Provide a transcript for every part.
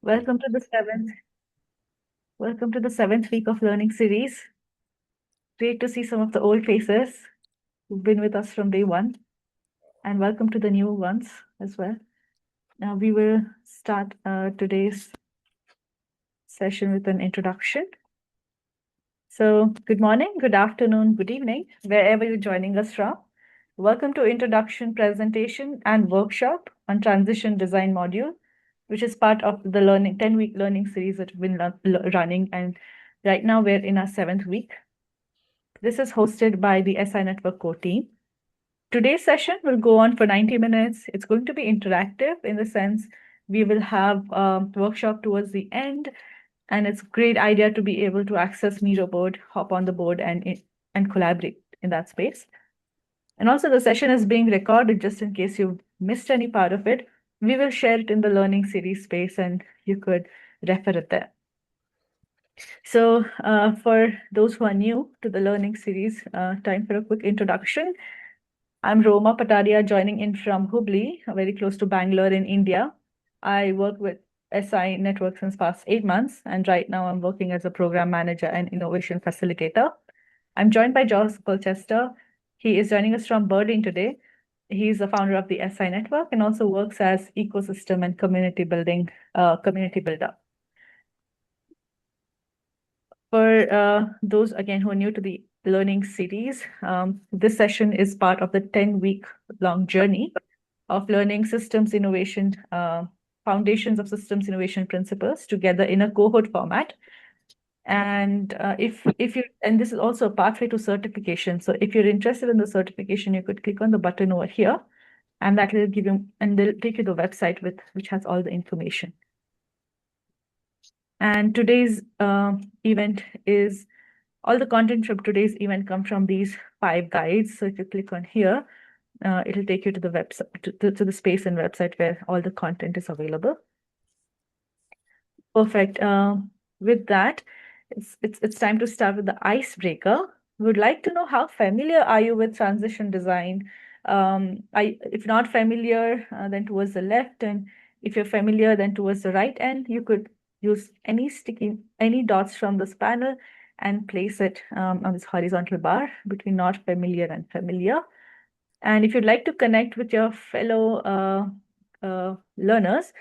Welcome to the seventh week of learning series. Great to see some of the old faces who've been with us from day one, and welcome to the new ones as well. Now we will start today's session with an introduction. So good morning, good afternoon, good evening, wherever you're joining us from. Welcome to introduction presentation and workshop on transition design module, which is part of the 10-week learning series that we've been running. And right now we're in our 7th week. This is hosted by the SI Network core team. Today's session will go on for 90 minutes. It's going to be interactive in the sense we will have a workshop towards the end, and it's a great idea to be able to access Miro board, hop on the board and collaborate in that space. And also the session is being recorded just in case you missed any part of it. We will share it in the learning series space and you could refer it there. So for those who are new to the learning series, time for a quick introduction. I'm Roma Patadia, joining in from Hubli, very close to Bangalore in India. I work with SI Network since past 8 months, and right now I'm working as a program manager and innovation facilitator. I'm joined by Josh Colchester. He is joining us from Berlin today. He's the founder of the SI Network and also works as ecosystem and community builder. For those, again, who are new to the learning series, this session is part of the 10-week long journey of learning systems innovation, foundations of systems innovation principles together in a cohort format. And and this is also a pathway to certification. So if you're interested in the certification, you could click on the button over here, and that will give you, and they'll take you to the website which has all the information. And today's event is, all the content from today's event come from these 5 guides. So if you click on here, it'll take you to the website, to the space and website where all the content is available. Perfect. With that, it's time to start with the icebreaker. We would like to know, how familiar are you with transition design? If not familiar, then towards the left, and if you're familiar, then towards the right end. You could use any dots from this panel and place it on this horizontal bar between not familiar and familiar. And if you'd like to connect with your fellow learners,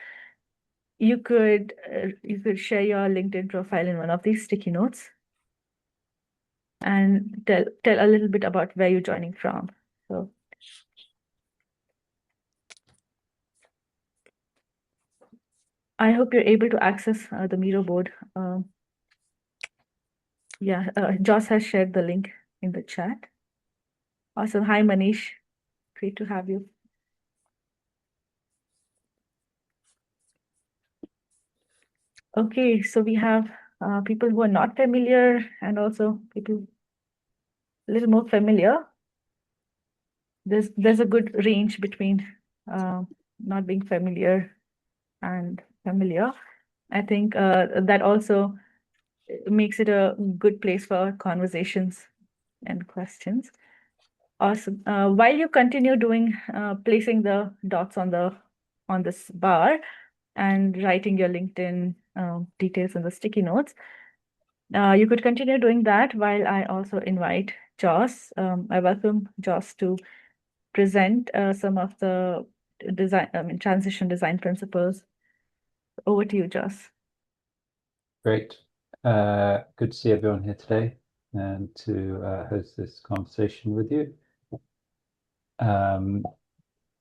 you could share your LinkedIn profile in one of these sticky notes and tell a little bit about where you're joining from. So I hope you're able to access the Miro board. Joss has shared the link in the chat. Awesome. Hi, Manish. Great to have you. Okay, so we have people who are not familiar and also people a little more familiar. There's a good range between not being familiar and familiar. I think that also makes it a good place for conversations and questions. Awesome. While you continue placing the dots on this bar and writing your LinkedIn details in the sticky notes, you could continue doing that while I also invite Joss. I welcome Joss to present some of the transition design principles. Over to you, Joss. Great. Good to see everyone here today and to host this conversation with you.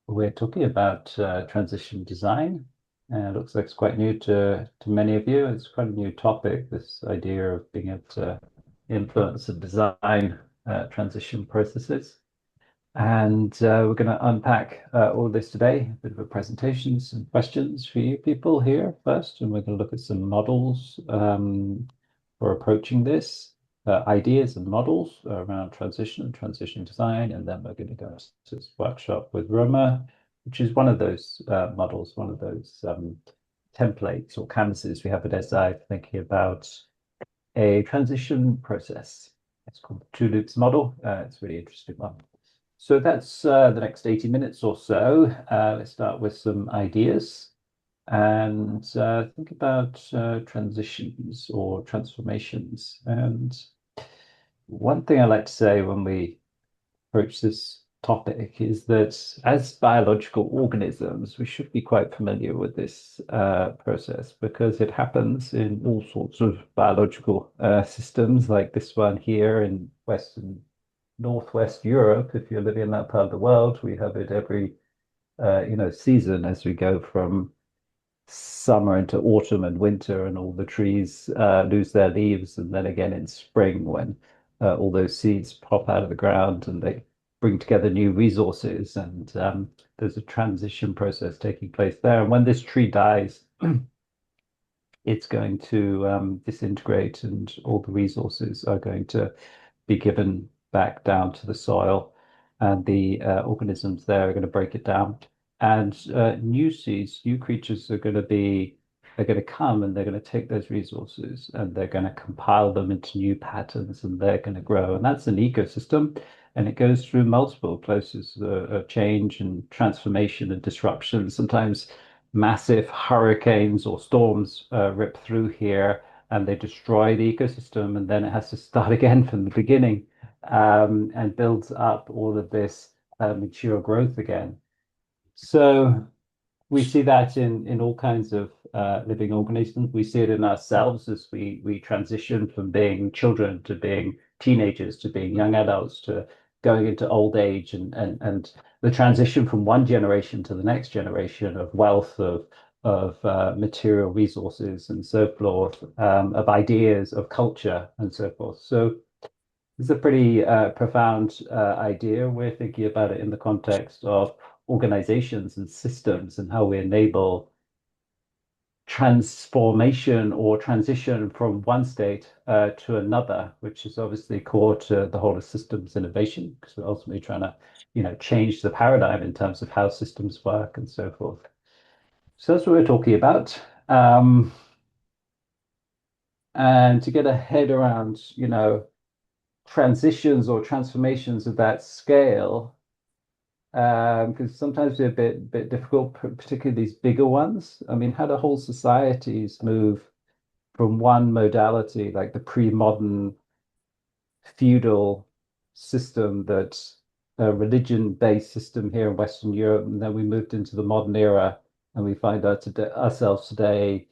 We're talking about transition design, and it looks like it's quite new to many of you. It's quite a new topic, this idea of being able to influence and design transition processes. And we're going to unpack all this today, a bit of a presentation, some questions for you people here first, and we're going to look at some models for approaching this, ideas and models around transition and transition design, and then we're going to go to this workshop with Roma, which is one of those models, one of those templates or canvases we have at SI, thinking about a transition process. It's called the Two Loops model. It's a really interesting one. So that's the next 80 minutes or so. Let's start with some ideas. and think about transitions or transformations. And one thing I like to say when we approach this topic is that as biological organisms, we should be quite familiar with this process because it happens in all sorts of biological systems, like this one here in Western Northwest Europe. If you're living in that part of the world, we have it every season as we go from summer into autumn and winter, and all the trees lose their leaves, and then again in spring when all those seeds pop out of the ground and they bring together new resources, and there's a transition process taking place there. And when this tree dies, it's going to disintegrate, and all the resources are going to be given back down to the soil, and the organisms there are going to break it down. And new seeds, new creatures are going to come, and they're going to take those resources and they're going to compile them into new patterns, and they're going to grow. And that's an ecosystem, and it goes through multiple places of change and transformation and disruption. Sometimes massive hurricanes or storms rip through here and they destroy the ecosystem, and then it has to start again from the beginning, and builds up all of this mature growth again. So we see that in all kinds of living organisms. We see it in ourselves as we transition from being children to being teenagers to being young adults to going into old age, and the transition from one generation to the next generation of wealth of material resources and so forth, of ideas, of culture and so forth. So it's a pretty profound idea. We're thinking about it in the context of organizations and systems and how we enable transformation or transition from one state to another, which is obviously core to the whole of systems innovation, because we're ultimately trying to, change the paradigm in terms of how systems work and so forth. So that's what we're talking about. And to get a head around, transitions or transformations of that scale, because sometimes they're a bit difficult, particularly these bigger ones. I mean, how do whole societies move from one modality, like the pre-modern feudal system, that's a religion-based system here in Western Europe, and then we moved into the modern era, and we find ourselves today,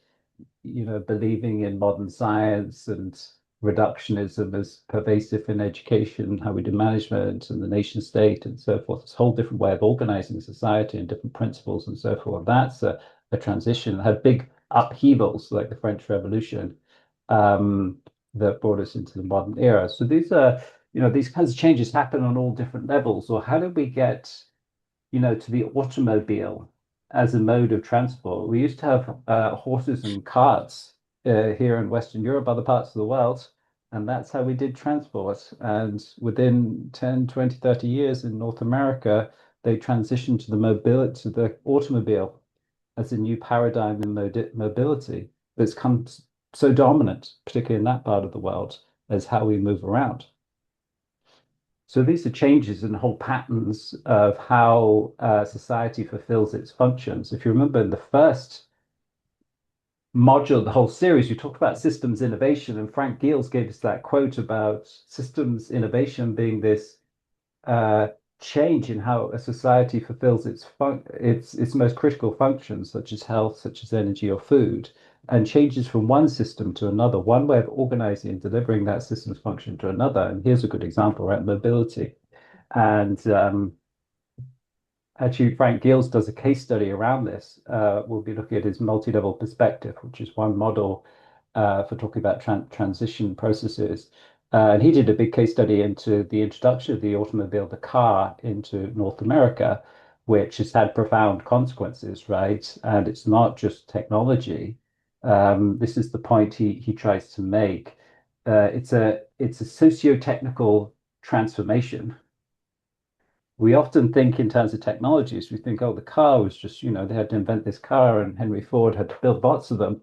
believing in modern science and reductionism as pervasive in education, how we do management and the nation state and so forth. It's a whole different way of organizing society and different principles and so forth. That's a transition that had big upheavals like the French Revolution, um, that brought us into the modern era. So these kinds of changes happen on all different levels. Or how did we get to the automobile as a mode of transport? We used to have horses and carts here in Western Europe, other parts of the world, and that's how we did transport. And within 10, 20, 30 years in North America, they transitioned to the automobile as a new paradigm in mobility that's come so dominant, particularly in that part of the world, as how we move around. So these are changes in whole patterns of how society fulfills its functions. If you remember in the first module of the whole series, we talked about systems innovation, and Frank Giels gave us that quote about systems innovation being this uh, change in how a society fulfills its most critical functions, such as health, such as energy or food, and changes from one system to another, one way of organizing and delivering that system's function to another. And here's a good example, right? Mobility. And actually, Frank Giels does a case study around this. We'll be looking at his multi-level perspective, which is one model for talking about transition processes. And he did a big case study into the introduction of the automobile, the car, into North America, which has had profound consequences, right? And it's not just technology. This is the point he tries to make. It's a socio-technical transformation. We often think in terms of technologies. We think, oh, the car was just, they had to invent this car and Henry Ford had to build lots of them.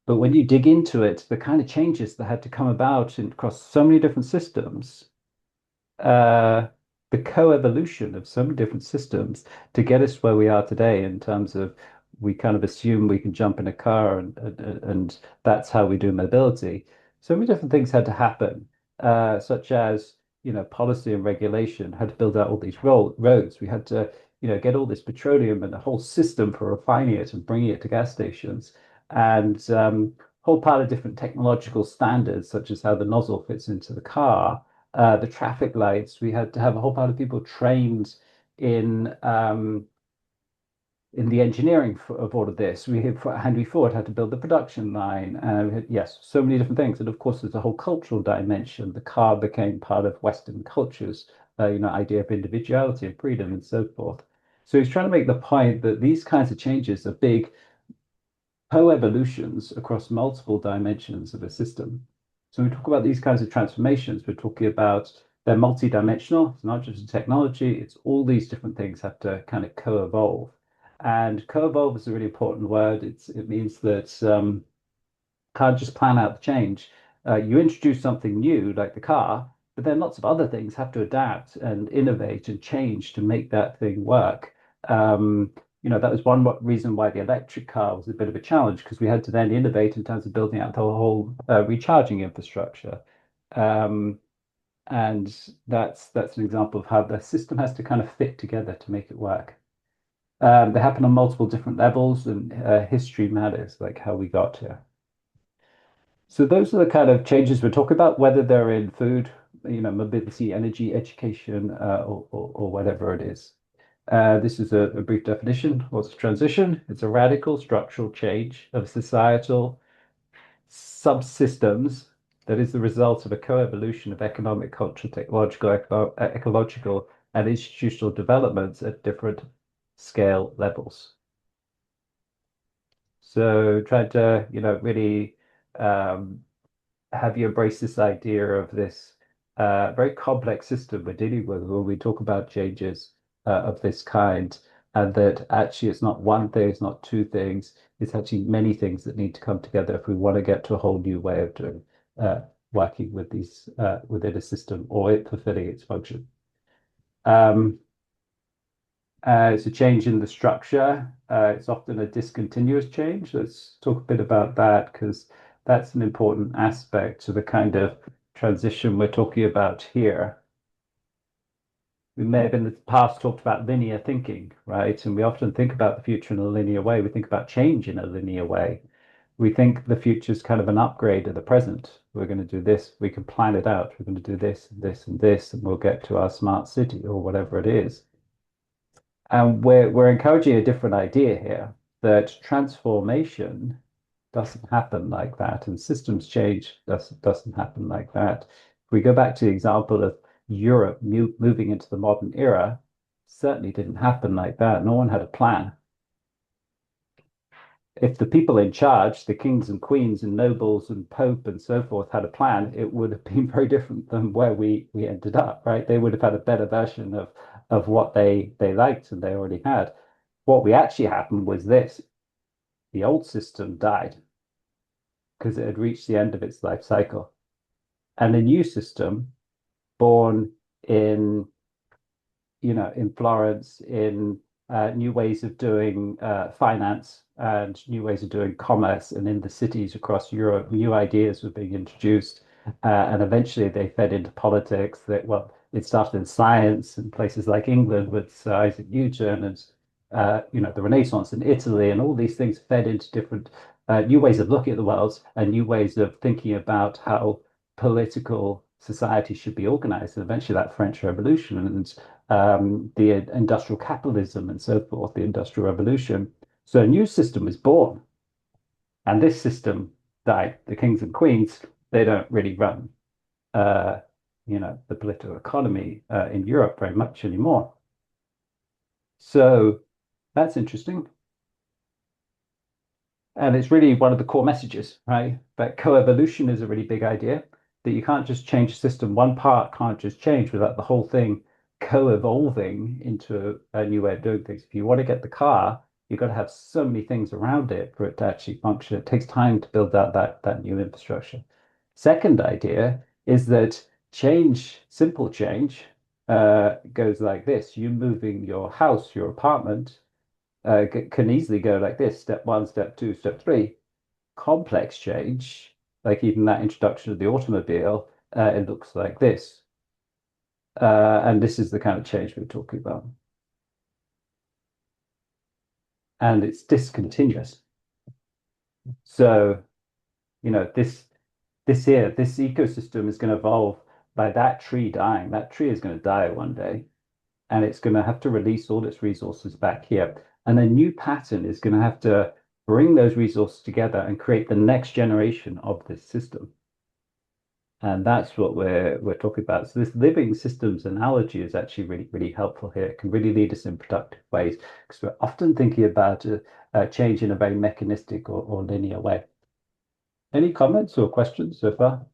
But when you dig into it, the kind of changes that had to come about across so many different systems, uh, the co-evolution of so many different systems to get us where we are today in terms of we kind of assume we can jump in a car and that's how we do mobility. So many different things had to happen, such as, policy and regulation had to build out all these roads. We had to, get all this petroleum and a whole system for refining it and bringing it to gas stations. And whole pile of different technological standards, such as how the nozzle fits into the car, the traffic lights. We had to have a whole pile of people trained in um, in the engineering of all of this. Henry Ford had to build the production line. Yes, so many different things. And of course, there's a whole cultural dimension. The car became part of Western cultures, idea of individuality and freedom and so forth. So he's trying to make the point that these kinds of changes are big co-evolutions across multiple dimensions of a system. So when we talk about these kinds of transformations, we're talking about they're multi-dimensional. It's not just technology, it's all these different things have to kind of co-evolve. And co-evolve is a really important word. It means that can't just plan out the change. You introduce something new, like the car, but then lots of other things have to adapt and innovate and change to make that thing work. Um, that was one reason why the electric car was a bit of a challenge because we had to then innovate in terms of building out the whole recharging infrastructure. Um, and that's an example of how the system has to kind of fit together to make it work. They happen on multiple different levels, and history matters, like how we got here. So those are the kind of changes we're talking about, whether they're in food, mobility, energy, education, or whatever it is. This is a brief definition. What's a transition? It's a radical structural change of societal subsystems that is the result of a co-evolution of economic, cultural, technological, ecological, and institutional developments at different scale levels. So trying to, really um, have you embrace this idea of this very complex system we're dealing with when we talk about changes of this kind, and that actually it's not one thing, it's not two things, it's actually many things that need to come together if we want to get to a whole new way of doing working with these within a system or it fulfilling its function. Um, it's a change in the structure. It's often a discontinuous change. Let's talk a bit about that because that's an important aspect to the kind of transition we're talking about here. We may have in the past talked about linear thinking, right? And we often think about the future in a linear way. We think about change in a linear way. We think the future is kind of an upgrade of the present. We're going to do this, we can plan it out. We're going to do this, this, and this, and we'll get to our smart city or whatever it is. And we're encouraging a different idea here that transformation doesn't happen like that, and systems change doesn't happen like that. If we go back to the example of Europe moving into the modern era, certainly didn't happen like that. No one had a plan. If the people in charge, the kings and queens and nobles and pope and so forth, had a plan, it would have been very different than where we ended up, right? They would have had a better version of what they liked and they already had. What we actually happened was this: the old system died because it had reached the end of its life cycle, and a new system born in in Florence, in new ways of doing finance and new ways of doing commerce, and in the cities across Europe, new ideas were being introduced, and eventually they fed into politics. That well, it started in science in places like England with Sir Isaac Newton, and the Renaissance in Italy, and all these things fed into different new ways of looking at the world and new ways of thinking about how political society should be organized, and eventually that French Revolution and the industrial capitalism and so forth, the Industrial Revolution. So a new system was born, and this system died. The kings and queens, they don't really run, uh, the political economy in Europe very much anymore. So that's interesting. And it's really one of the core messages, right? That co-evolution is a really big idea, that you can't just change a system. One part can't just change without the whole thing co-evolving into a new way of doing things. If you want to get the car, you've got to have so many things around it for it to actually function. It takes time to build out that new infrastructure. Second idea is that change, simple change, goes like this. You moving your house, your apartment, can easily go like this: step one, step two, step three. Complex change, like even that introduction of the automobile, it looks like this. And this is the kind of change we're talking about. And it's discontinuous. So, this ecosystem is going to evolve by that tree dying. That tree is going to die one day, and it's going to have to release all its resources back here. And a new pattern is going to have to bring those resources together and create the next generation of this system. And that's what we're talking about. So this living systems analogy is actually really, really helpful here. It can really lead us in productive ways because we're often thinking about change in a very mechanistic or linear way. Any comments or questions so far?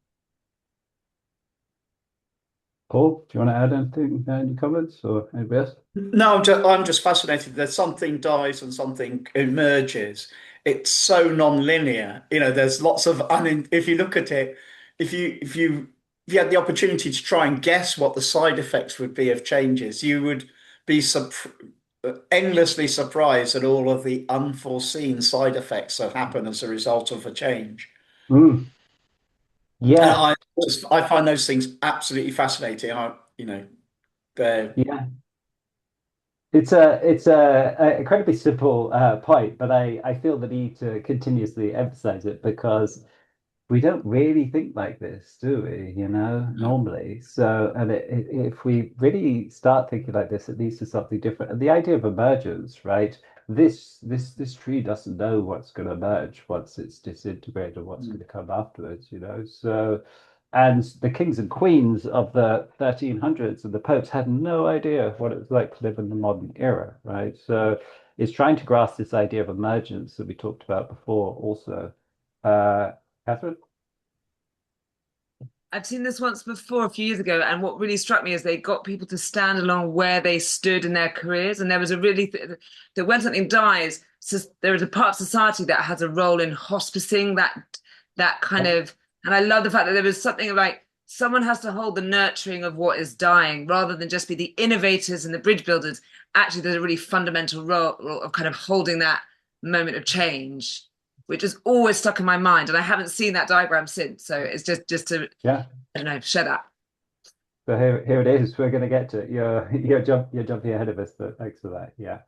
Paul, do you want to add anything, any comments or anybody else? No, I'm just fascinated that something dies and something emerges. It's so non-linear. There's lots of if you look at it, if you had the opportunity to try and guess what the side effects would be of changes, you would be endlessly surprised at all of the unforeseen side effects that happen as a result of a change. Mm, And yeah, I find those things absolutely fascinating. They're yeah. It's a incredibly simple point, but I feel the need to continuously emphasize it because we don't really think like this, do we? Normally. So, and if we really start thinking like this, it leads to something different. And the idea of emergence, right? This tree doesn't know what's going to emerge once it's disintegrated, what's going to come afterwards. So, and the kings and queens of the 1300s and the popes had no idea what it was like to live in the modern era, right? So, it's trying to grasp this idea of emergence that we talked about before, also. Catherine? I've seen this once before a few years ago, and what really struck me is they got people to stand along where they stood in their careers, and there was a really that when something dies, so there is a part of society that has a role in hospicing that kind of, and I love the fact that there was something like someone has to hold the nurturing of what is dying rather than just be the innovators and the bridge builders. Actually, there's a really fundamental role of kind of holding that moment of change, which has always stuck in my mind, and I haven't seen that diagram since. So it's just to, Yeah. I don't know, share that. So here it is. We're going to get to it. You're jumping ahead of us, but thanks for that. Yeah.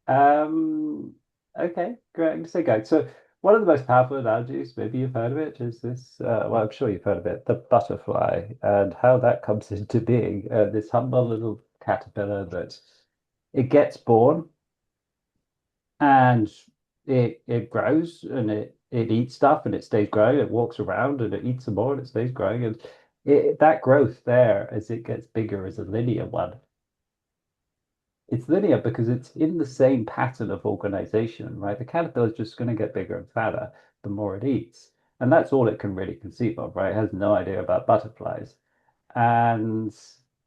Um. Okay. Great. I'm going to say go. So one of the most powerful analogies, maybe you've heard of it, is this. Well, I'm sure you've heard of it, the butterfly, and how that comes into being. This humble little caterpillar that it gets born and it grows and it eats stuff and it stays growing. It walks around and it eats some more and it stays growing. And that growth there, as it gets bigger, is a linear one. It's linear because it's in the same pattern of organization, right? The caterpillar is just going to get bigger and fatter the more it eats. And that's all it can really conceive of, right? It has no idea about butterflies. And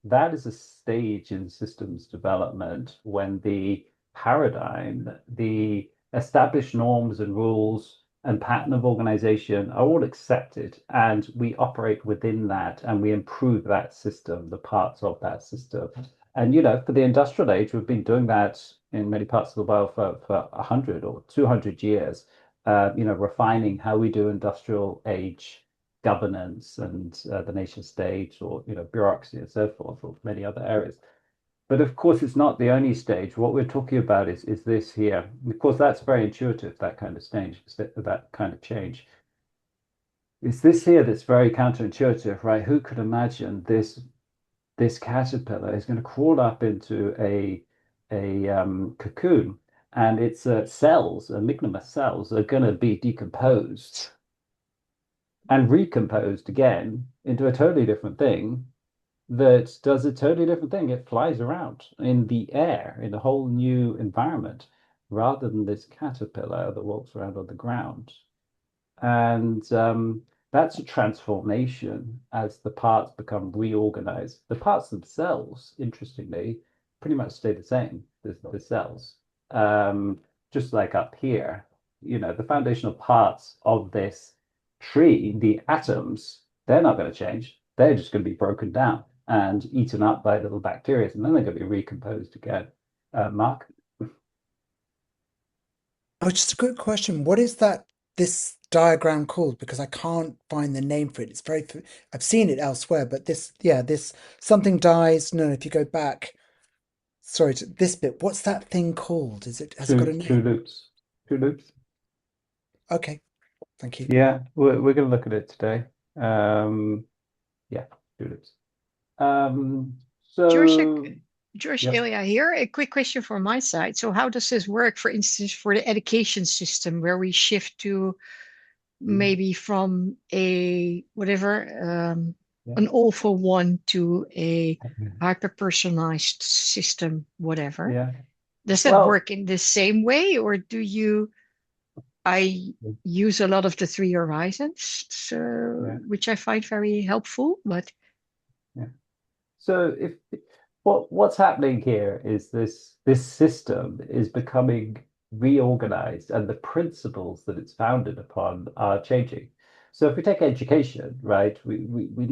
that is a stage in systems development when the paradigm, the established norms and rules and pattern of organization are all accepted, and we operate within that and we improve that system, the parts of that system. And for the industrial age, we've been doing that in many parts of the world for 100 or 200 years, refining how we do industrial age governance and the nation state or bureaucracy and so forth or many other areas. But of course, it's not the only stage. What we're talking about is this here. Of course, that's very intuitive, that kind of stage, that kind of change. It's this here that's very counterintuitive, right? Who could imagine this caterpillar is going to crawl up into a cocoon and its cells, lignomous cells, are going to be decomposed and recomposed again into a totally different thing that does a totally different thing. It flies around in the air in a whole new environment rather than this caterpillar that walks around on the ground. And that's a transformation as the parts become reorganized. The parts themselves, interestingly, pretty much stay the same, the cells. Just like up here, the foundational parts of this tree, the atoms, they're not going to change. They're just going to be broken down and eaten up by little bacteria, and then they're going to be recomposed again. Mark? Oh, just a quick question. What is this diagram called? Because I can't find the name for it. It's I've seen it elsewhere, but this something dies. No, if you go back, sorry, to this bit, what's that thing called? Has it got a Two name? loops. Two loops. Okay, thank you. Yeah, we're going to look at it today. Yeah, two loops. George, So George, yeah. Elia here. A quick question from my side. So how does this work, for instance, for the education system, where we shift to maybe from a whatever, Yeah. an all for one to a hyper-personalized system, whatever? Yeah. Does that Well, work in the same way, or I use a lot of the three horizons, yeah. which I find very helpful, but Yeah. So if what's happening here is this system is becoming reorganized and the principles that it's founded upon are changing. So if we take education, right, we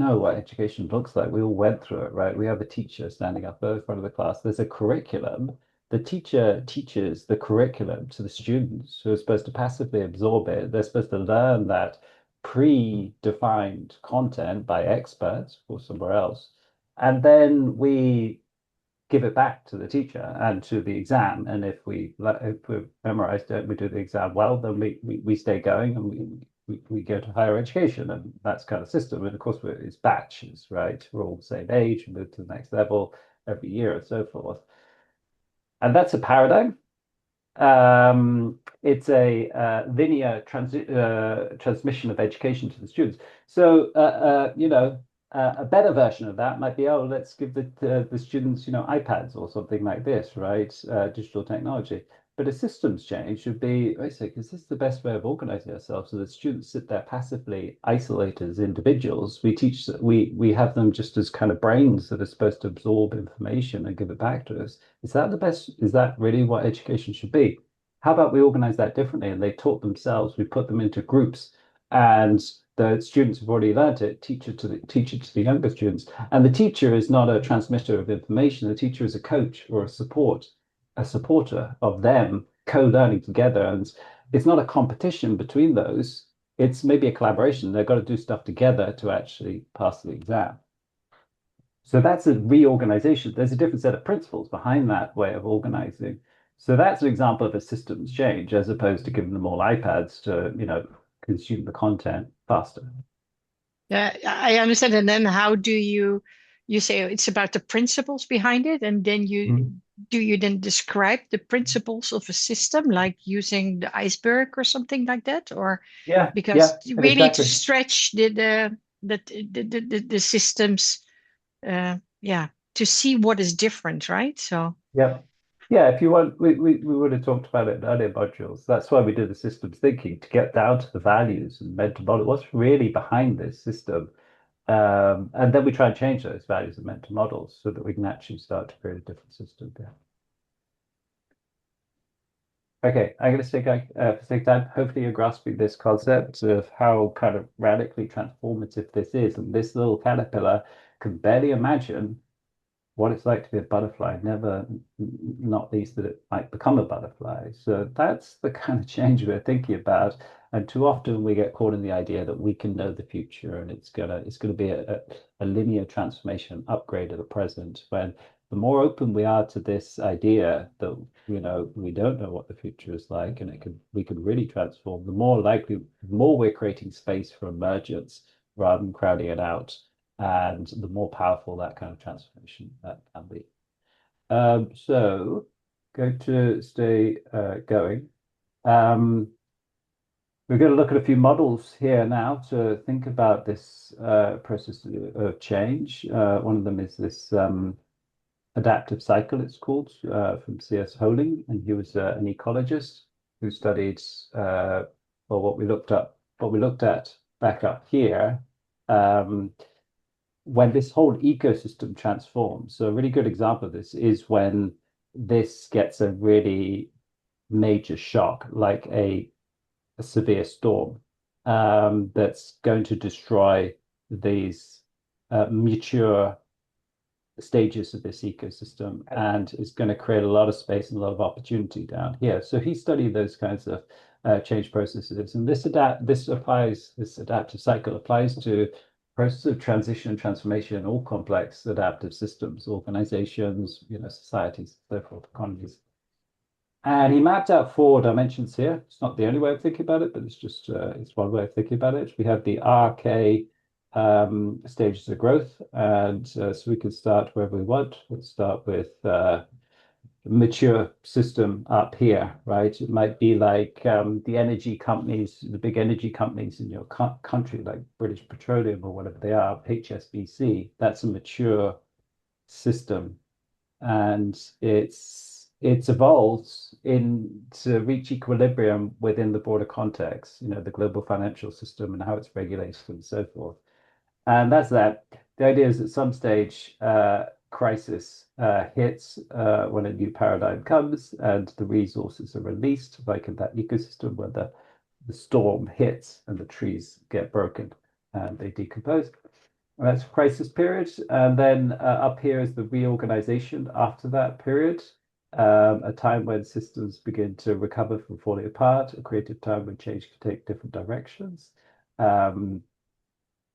know what education looks like. We all went through it, right? We have a teacher standing up in front of the class. There's a curriculum. The teacher teaches the curriculum to the students who are supposed to passively absorb it. They're supposed to learn that predefined content by experts or somewhere else. And then we give it back to the teacher and to the exam. And if we've memorized it, we do the exam well, then we stay going and we go to higher education. And that's kind of system. And of course, it's batches, right? We're all the same age, we move to the next level every year and so forth. And that's a paradigm. It's a linear transmission of education to the students. So, a better version of that might be, oh, let's give the students, iPads or something like this, right? Digital technology. But a systems change should be, I say, because this is the best way of organizing ourselves. So the students sit there passively isolated as individuals. We have them just as kind of brains that are supposed to absorb information and give it back to us. Is that the best? Is that really what education should be? How about we organize that differently? And they taught themselves. We put them into groups, and the students have already learned it. Teach it to the younger students, and the teacher is not a transmitter of information. The teacher is a coach or a supporter of them co-learning together. And it's not a competition between those. It's maybe a collaboration. They've got to do stuff together to actually pass the exam. So that's a reorganization. There's a different set of principles behind that way of organizing. So that's an example of a systems change, as opposed to giving them all iPads to, consume the content faster. yeah, I understand. And then how do you say it's about the principles behind it, and then do you then describe the principles of a system, like using the iceberg or something like that? Or Yeah, because we need to exactly. stretch the systems, yeah, to see what is different, right? So Yeah. Yeah, if you want, we would have talked about it in earlier modules. That's why we do the systems thinking, to get down to the values and mental model. What's really behind this system? And then we try and change those values and mental models so that we can actually start to create a different system. Yeah. Okay, I'm going to stick for sake of time. Hopefully, you're grasping this concept of how kind of radically transformative this is. And this little caterpillar can barely imagine what it's like to be a butterfly, never, not least that it might become a butterfly. So that's the kind of change we're thinking about. And too often we get caught in the idea that we can know the future and it's gonna be a linear transformation, upgrade of the present. When the more open we are to this idea that we don't know what the future is like, and we could really transform, the more we're creating space for emergence rather than crowding it out, and the more powerful that kind of transformation that can be. So going to stay going. We're going to look at a few models here now to think about this process of change. One of them is this adaptive cycle, it's called, from C.S. Holing, and he was an ecologist who studied what we looked at back up here. When this whole ecosystem transforms. So a really good example of this is when this gets a really major shock, like a severe storm, that's going to destroy these mature stages of this ecosystem, and is going to create a lot of space and a lot of opportunity down here. So he studied those kinds of change processes, and this adaptive cycle applies to process of transition and transformation in all complex adaptive systems, organizations, societies, so forth, economies. And he mapped out 4 dimensions here. It's not the only way of thinking about it, but it's just it's one way of thinking about it. We have the RK stages of growth, and so we can start wherever we want. Let's start with mature system up here, right? It might be like the energy companies, the big energy companies in your country, like British Petroleum or whatever they are, HSBC. That's a mature system, and it's evolved to reach equilibrium within the broader context, the global financial system and how it's regulated and so forth. And that's that. The idea is at some stage, crisis hits when a new paradigm comes and the resources are released, like in that ecosystem where the storm hits and the trees get broken and they decompose. And that's crisis period. And then up here is the reorganization after that period, a time when systems begin to recover from falling apart, a creative time when change can take different directions.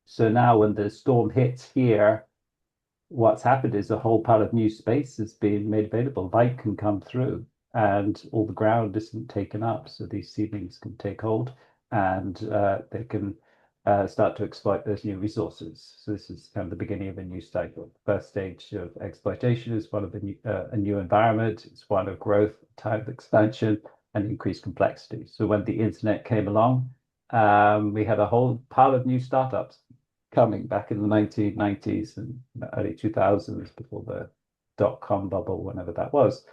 So now when the storm hits here, what's happened is a whole pile of new space has been made available. Light can come through and all the ground isn't taken up. So these seedlings can take hold and they can start to exploit those new resources. So this is kind of the beginning of a new cycle. First stage of exploitation is one of a new environment. It's one of growth, time of expansion, and increased complexity. So when the internet came along, we had a whole pile of new startups coming back in the 1990s and early 2000s before the dot-com bubble, whenever that was.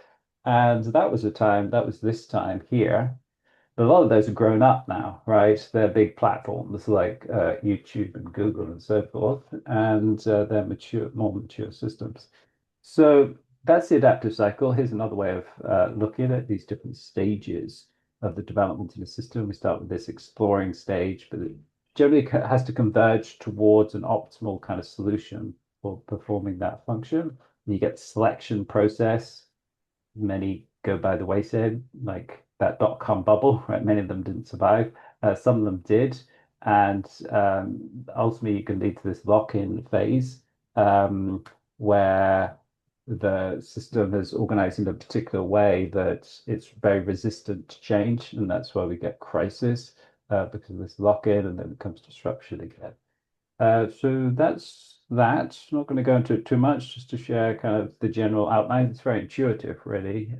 And that was this time here. But a lot of those have grown up now, right? They're big platforms like YouTube and Google and so forth, and they're more mature systems. So that's the adaptive cycle. Here's another way of looking at these different stages of the development in a system. We start with this exploring stage, but it generally has to converge towards an optimal kind of solution for performing that function. You get selection process. Many go by the wayside, like that dot-com bubble, right? Many of them didn't survive. Some of them did. And ultimately, you can lead to this lock-in phase where the system is organized in a particular way that it's very resistant to change. And that's why we get crisis because of this lock-in, and then it comes disruption again. So that's that. I'm not going to go into it too much, just to share kind of the general outline. It's very intuitive, really,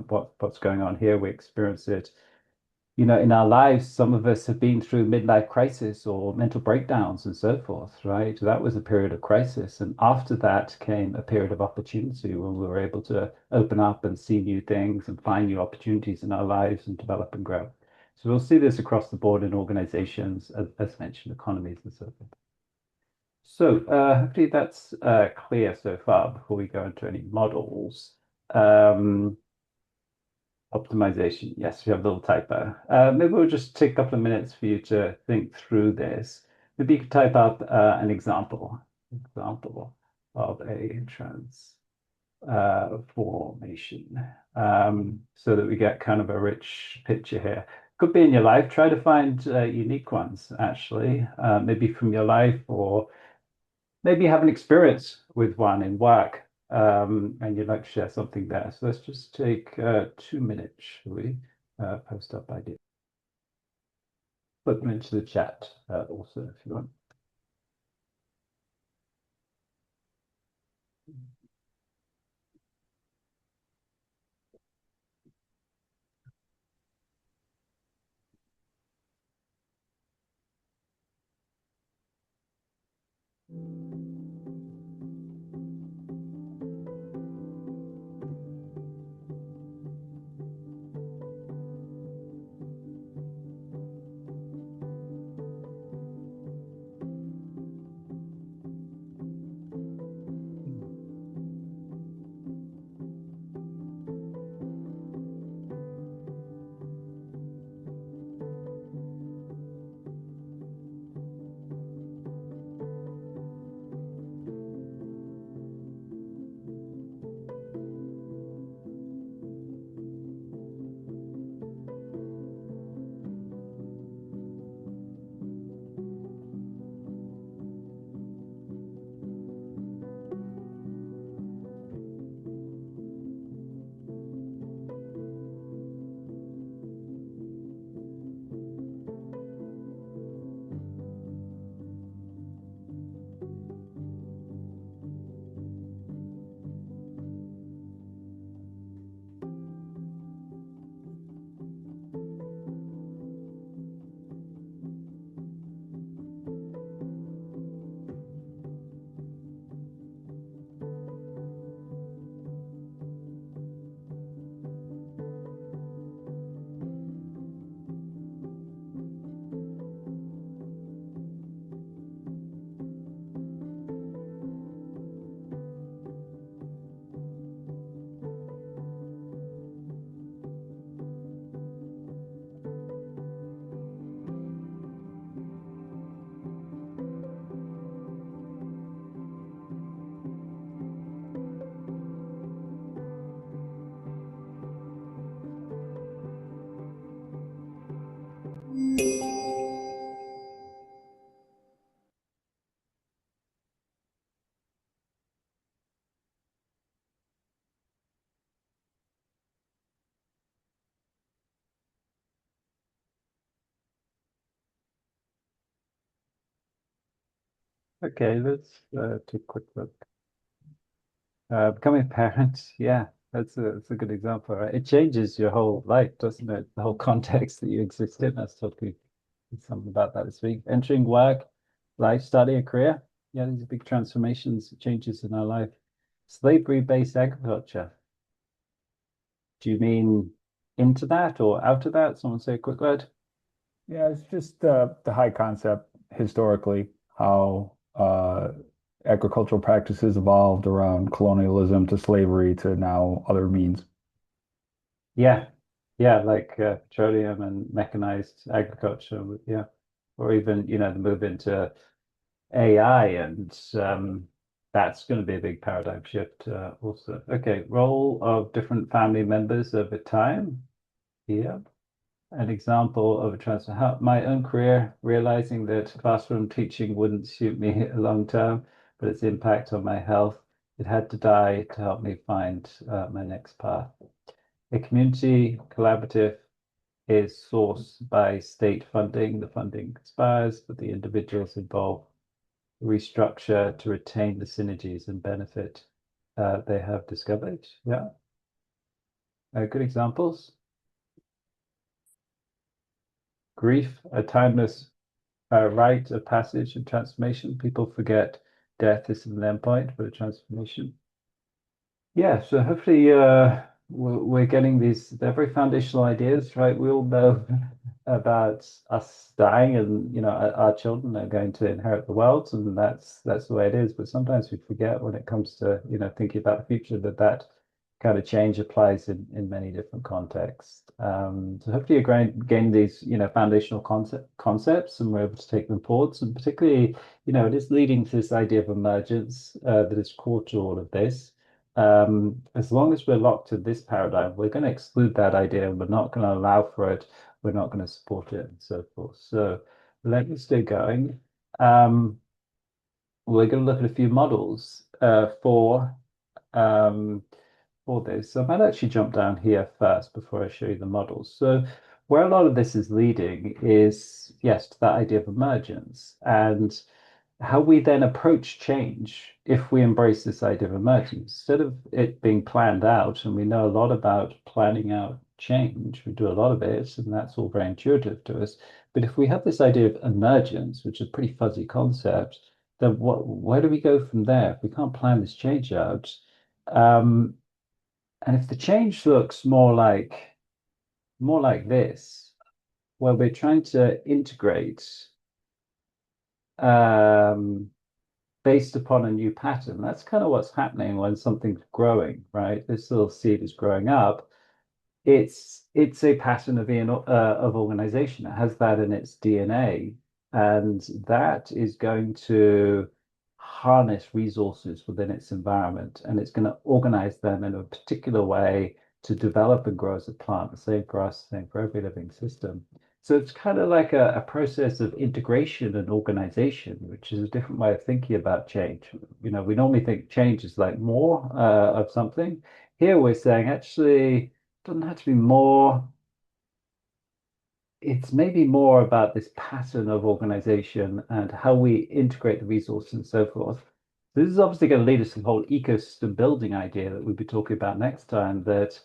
what's going on here. We experience it, in our lives. Some of us have been through midlife crisis or mental breakdowns and so forth, right? That was a period of crisis. And after that came a period of opportunity when we were able to open up and see new things and find new opportunities in our lives and develop and grow. So we'll see this across the board in organizations, as mentioned, economies and so forth. So hopefully that's clear so far before we go into any models. Optimization, yes, we have a little typo. Maybe we'll just take a couple of minutes for you to think through this. Maybe you could type up an example of a transformation so that we get kind of a rich picture here. Could be in your life. Try to find unique ones, actually, maybe from your life, or maybe you have an experience with one in work and you'd like to share something there. So let's just take 2 minutes, shall we? Post up ideas. Put them into the chat also if you want. Okay, let's take a quick look. Becoming a parent, yeah, that's a good example, right? It changes your whole life, doesn't it? The whole context that you exist in. I was talking something about that this week. Entering work, life, study, a career. Yeah, these are big transformations, changes in our life. Slavery-based agriculture. Do you mean into that or out of that? Someone say a quick word. Yeah, it's just the high concept historically, how agricultural practices evolved around colonialism to slavery to now other means. Yeah, yeah, like petroleum and mechanized agriculture. Yeah, or even the move into AI, and that's going to be a big paradigm shift also. Okay, role of different family members over time. Yeah, an example of a transfer. My own career, realizing that classroom teaching wouldn't suit me long term, but its impact on my health, it had to die to help me find my next path. A community collaborative is sourced by state funding. The funding expires, but the individuals involved restructure to retain the synergies and benefit they have discovered. Yeah, good examples. Grief, a timeless rite of passage and transformation. People forget death is an endpoint for a transformation. Yeah, so hopefully we're getting they're very foundational ideas, right? We all know about us dying, and our children are going to inherit the world, and that's the way it is. But sometimes we forget when it comes to thinking about the future that kind of change applies in many different contexts. So hopefully you're gain these foundational concepts, and we're able to take them forwards, and particularly it is leading to this idea of emergence that is core to all of this. As long as we're locked to this paradigm, we're going to exclude that idea and we're not going to allow for it. We're not going to support it and so forth. So let me stay going. We're going to look at a few models um, for this. So I might actually jump down here first before I show you the models. So where a lot of this is leading is, yes, to that idea of emergence and how we then approach change if we embrace this idea of emergence. Instead of it being planned out, and we know a lot about planning out change, we do a lot of it, and that's all very intuitive to us. But if we have this idea of emergence, which is a pretty fuzzy concept, then where do we go from there? If we can't plan this change out, and if the change looks more like this, where we're trying to integrate based upon a new pattern. That's kind of what's happening when something's growing, right? This little seed is growing up. It's a pattern of organization. It has that in its DNA, and that is going to harness resources within its environment, and it's going to organize them in a particular way to develop and grow as a plant. The same for us, same for every living system. So it's kind of like a process of integration and organization, which is a different way of thinking about change. We normally think change is like more of something. Here we're saying actually doesn't have to be more. It's maybe more about this pattern of organization and how we integrate the resources and so forth. This is obviously going to lead us to the whole ecosystem building idea that we'll be talking about next time, that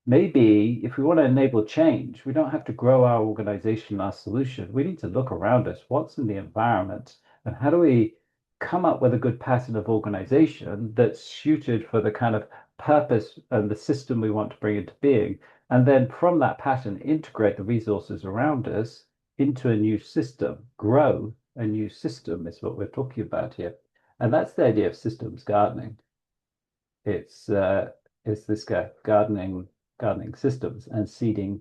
maybe if we want to enable change, we don't have to grow our organization, our solution. We need to look around us. What's in the environment? And how do we come up with a good pattern of organization that's suited for the kind of purpose and the system we want to bring into being? And then from that pattern, integrate the resources around us into a new system, grow a new system is what we're talking about here. And that's the idea of systems gardening. It's this guy gardening systems and seeding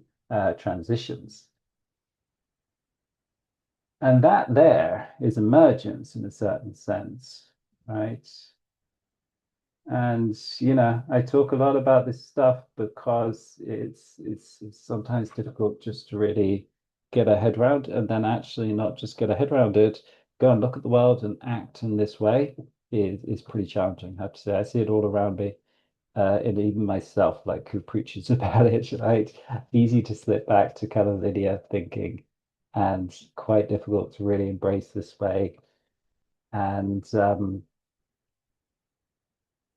transitions. And that there is emergence in a certain sense, right? And I talk a lot about this stuff because it's sometimes difficult just to really get a head around, and then actually not just get a head around it, go and look at the world and act in this way is pretty challenging, I have to say. I see it all around me. And even myself, like who preaches about it, right? Easy to slip back to kind of linear thinking and quite difficult to really embrace this way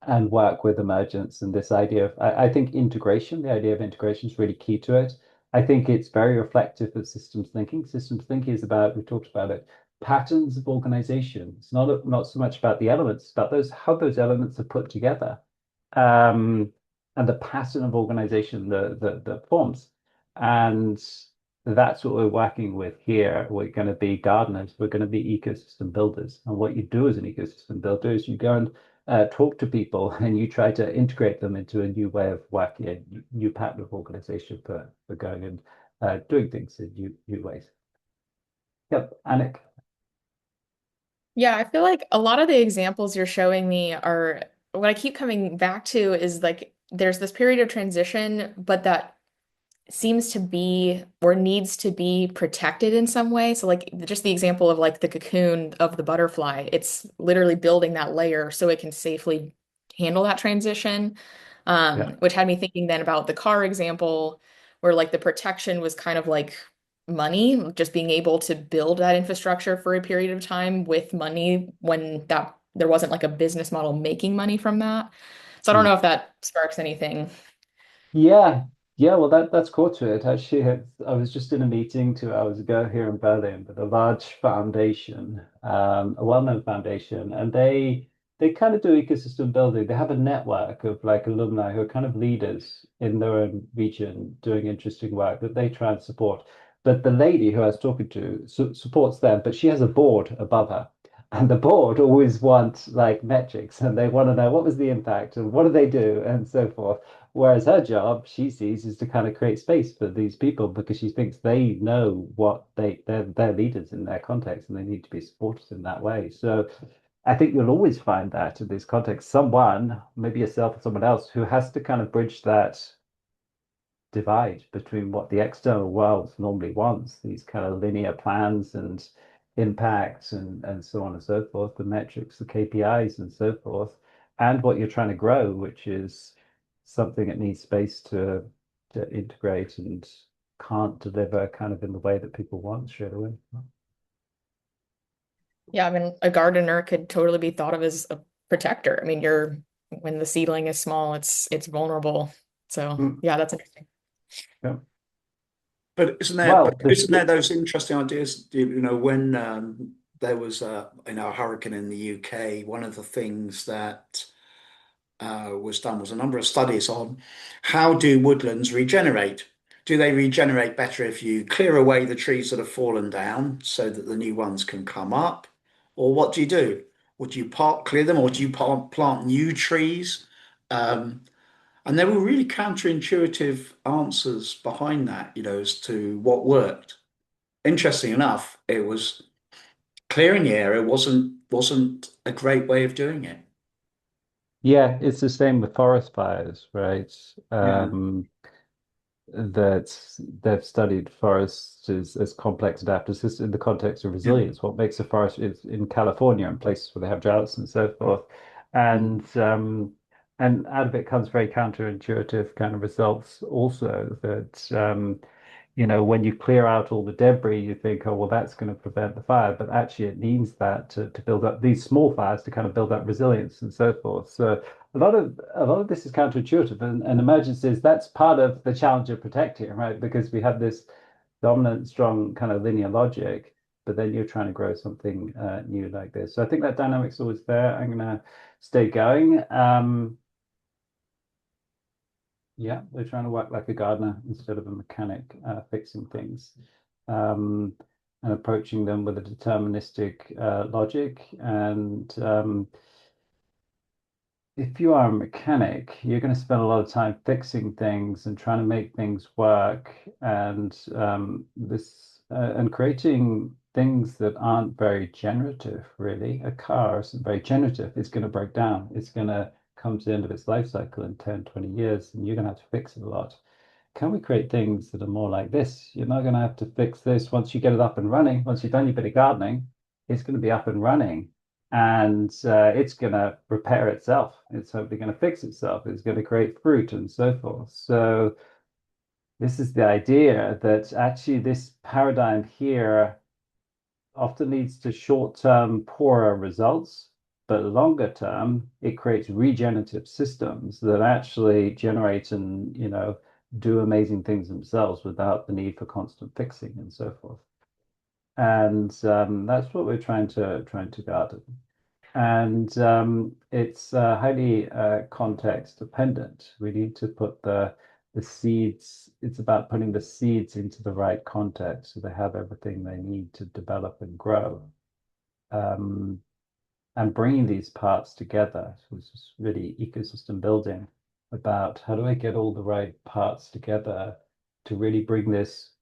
and work with emergence and this idea of I think integration, the idea of integration is really key to it. I think it's very reflective of systems thinking. Systems thinking is about, we talked about it, patterns of organization. It's not so much about the elements, it's about those how those elements are put together. And the pattern of organization that forms. And that's what we're working with here. We're going to be gardeners, we're going to be ecosystem builders. And what you do as an ecosystem builder is you go and talk to people and you try to integrate them into a new way of working, a new pattern of organization for going and doing things in new ways. Yep, Anik. Yeah, I feel like a lot of the examples you're showing me are what I keep coming back to is like there's this period of transition, but that seems to be or needs to be protected in some way. So like just the example of like the cocoon of the butterfly, it's literally building that layer so it can safely handle that transition. Yeah. Which had me thinking then about the car example where like the protection was kind of like money, just being able to build that infrastructure for a period of time with money when that there wasn't like a business model making money from that. So I don't Hmm. know if that sparks anything. Yeah, yeah. Well, that's core to it. Actually, I was just in a meeting 2 hours ago here in Berlin with a large foundation, a well-known foundation, and they kind of do ecosystem building. They have a network of like alumni who are kind of leaders in their own region doing interesting work that they try and support. But the lady who I was talking to supports them, but she has a board above her. And the board always want like metrics and they want to know what was the impact and what do they do and so forth. Whereas her job, she sees, is to kind of create space for these people because she thinks they know what they're leaders in their context and they need to be supported in that way. So I think you'll always find that in this context, someone, maybe yourself or someone else, who has to kind of bridge that divide between what the external world normally wants, these kind of linear plans and impacts and so on and so forth, the metrics, the KPIs and so forth, and what you're trying to grow, which is something that needs space to integrate and can't deliver kind of in the way that people want straight away. Yeah, I mean, a gardener could totally be thought of as a protector. I mean, you're when the seedling is small, it's vulnerable. So Mm, yeah, that's interesting. yeah. But isn't there? But Well, isn't there those interesting ideas? You know, when there was a hurricane in the UK, one of the things that was done was a number of studies on how do woodlands regenerate. Do they regenerate better if you clear away the trees that have fallen down so that the new ones can come up, or what do you do? Would you clear them, or do you plant new trees? Um, and there were really counterintuitive answers behind that, you know, as to what worked. Interesting enough, it was clearing the area wasn't a great way of doing it. yeah, it's the same with forest fires, right? Yeah, That they've studied forests as complex adaptive systems in the context of yeah. resilience. What makes a forest is in California and places where they have droughts and so forth. Mm. And out of it comes very counterintuitive kind of results also that when you clear out all the debris, you think, oh, well, that's going to prevent the fire. But actually, it needs that to build up these small fires to kind of build up resilience and so forth. So a lot of this is counterintuitive, and emergencies, that's part of the challenge of protecting, right? Because we have this dominant, strong kind of linear logic, but then you're trying to grow something new like this. So I think that dynamic's always there. I'm going to stay going. Yeah, we're trying to work like a gardener instead of a mechanic, fixing things, um, and approaching them with a deterministic logic. And if you are a mechanic, you're going to spend a lot of time fixing things and trying to make things work, and and creating things that aren't very generative, really. A car isn't very generative. It's going to break down. It's going to come to the end of its life cycle in 10, 20 years, and you're going to have to fix it a lot. Can we create things that are more like this? You're not going to have to fix this once you get it up and running. Once you've done your bit of gardening, it's going to be up and running and it's going to repair itself. It's hopefully going to fix itself. It's going to create fruit and so forth. So this is the idea that actually this paradigm here often leads to short-term poorer results, but longer term, it creates regenerative systems that actually generate and, do amazing things themselves without the need for constant fixing and so forth. And that's what we're trying to garden. And it's highly context dependent. We need to put the seeds. It's about putting the seeds into the right context so they have everything they need to develop and grow. And bringing these parts together. So this is really ecosystem building about how do I get all the right parts together to really bring this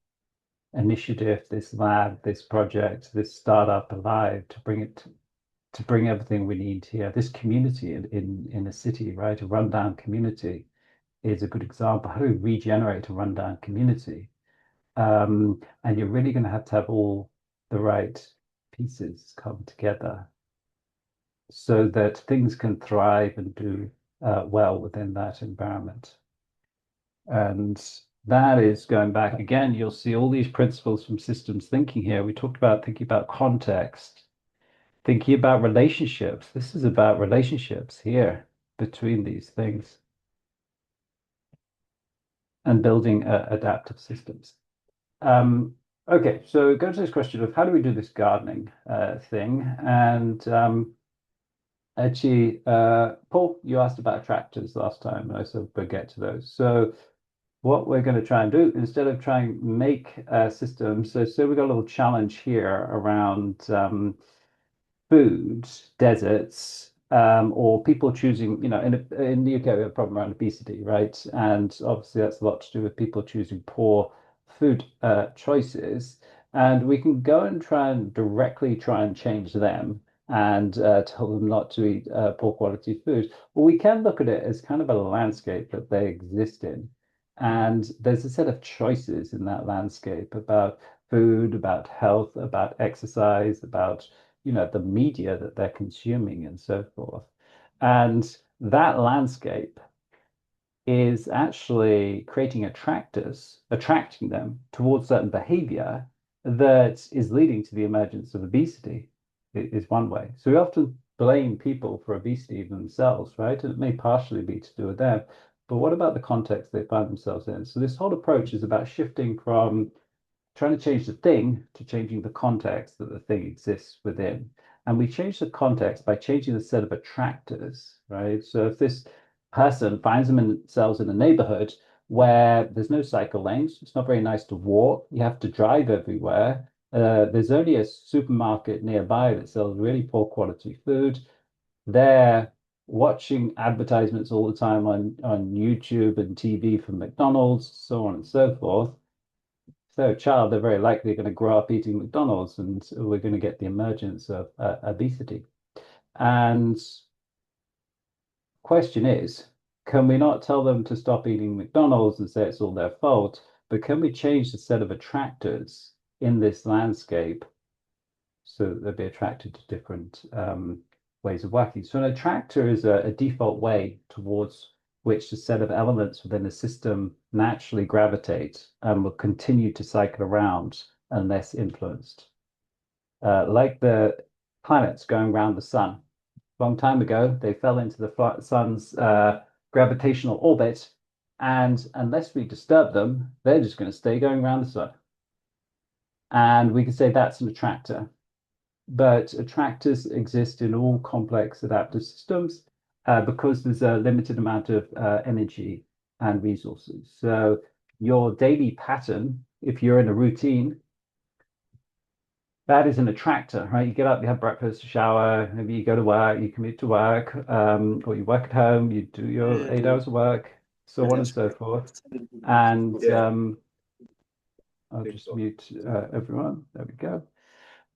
initiative, this lab, this project, this startup alive, to bring everything we need here. This community in a city, right? A rundown community is a good example. How do we regenerate a rundown community? And you're really going to have all the right pieces come together so that things can thrive and do well within that environment. And that is going back again, you'll see all these principles from systems thinking here. We talked about thinking about context, thinking about relationships. This is about relationships here between these things and building adaptive systems. Okay, so go to this question of how do we do this gardening thing? And actually, Paul, you asked about tractors last time, and I said we'll get to those. So what we're going to try and do, instead of trying to make systems, so we've got a little challenge here around food deserts, or people choosing, in the UK, we have a problem around obesity, right? And obviously that's a lot to do with people choosing poor food choices. And we can go and try and change them and tell them not to eat poor quality food. Well, we can look at it as kind of a landscape that they exist in. And there's a set of choices in that landscape about food, about health, about exercise, about the media that they're consuming and so forth. And that landscape is actually creating attracting them towards certain behavior that is leading to the emergence of obesity, is one way. So we often blame people for obesity themselves, right? And it may partially be to do with them, but what about the context they find themselves in? So this whole approach is about shifting from trying to change the thing to changing the context that the thing exists within. And we change the context by changing the set of attractors, right? So if this person finds themselves in a neighborhood where there's no cycle lanes, it's not very nice to walk, you have to drive everywhere. There's only a supermarket nearby that sells really poor quality food. They're watching advertisements all the time on YouTube and TV from McDonald's, so on and so forth. So a child, they're very likely going to grow up eating McDonald's, and we're going to get the emergence of obesity. And question is, can we not tell them to stop eating McDonald's and say it's all their fault, but can we change the set of attractors in this landscape so that they'll be attracted to different ways of working? So an attractor is a default way towards which the set of elements within a system naturally gravitate and will continue to cycle around unless influenced. Like the planets going around the sun. A long time ago, they fell into the sun's gravitational orbit, and unless we disturb them, they're just going to stay going around the sun. And we can say that's an attractor. But attractors exist in all complex adaptive systems because there's a limited amount of energy and resources. So your daily pattern, if you're in a routine, that is an attractor, right? You get up, you have breakfast, shower, maybe you go to work, you commute to work, or you work at home, you do your 8 hours of work, so on and so forth. And I'll just mute everyone. There we go.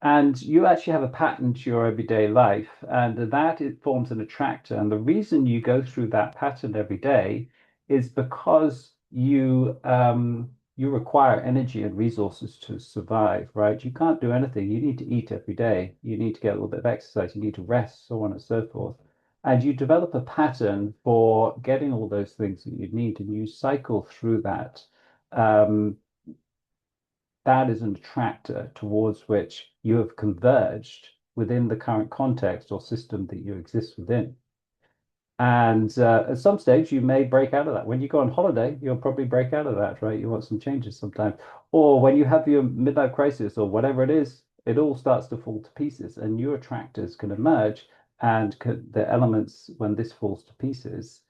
And you actually have a pattern to your everyday life, and that it forms an attractor. And the reason you go through that pattern every day is because you require energy and resources to survive, right? You can't do anything. You need to eat every day. You need to get a little bit of exercise. You need to rest, so on and so forth. And you develop a pattern for getting all those things that you need, and you cycle through that. that is an attractor towards which you have converged within the current context or system that you exist within. And at some stage, you may break out of that. When you go on holiday, you'll probably break out of that, right? You want some changes sometimes. Or when you have your midlife crisis or whatever it is, it all starts to fall to pieces, and new attractors can emerge. And the elements, when this falls to pieces,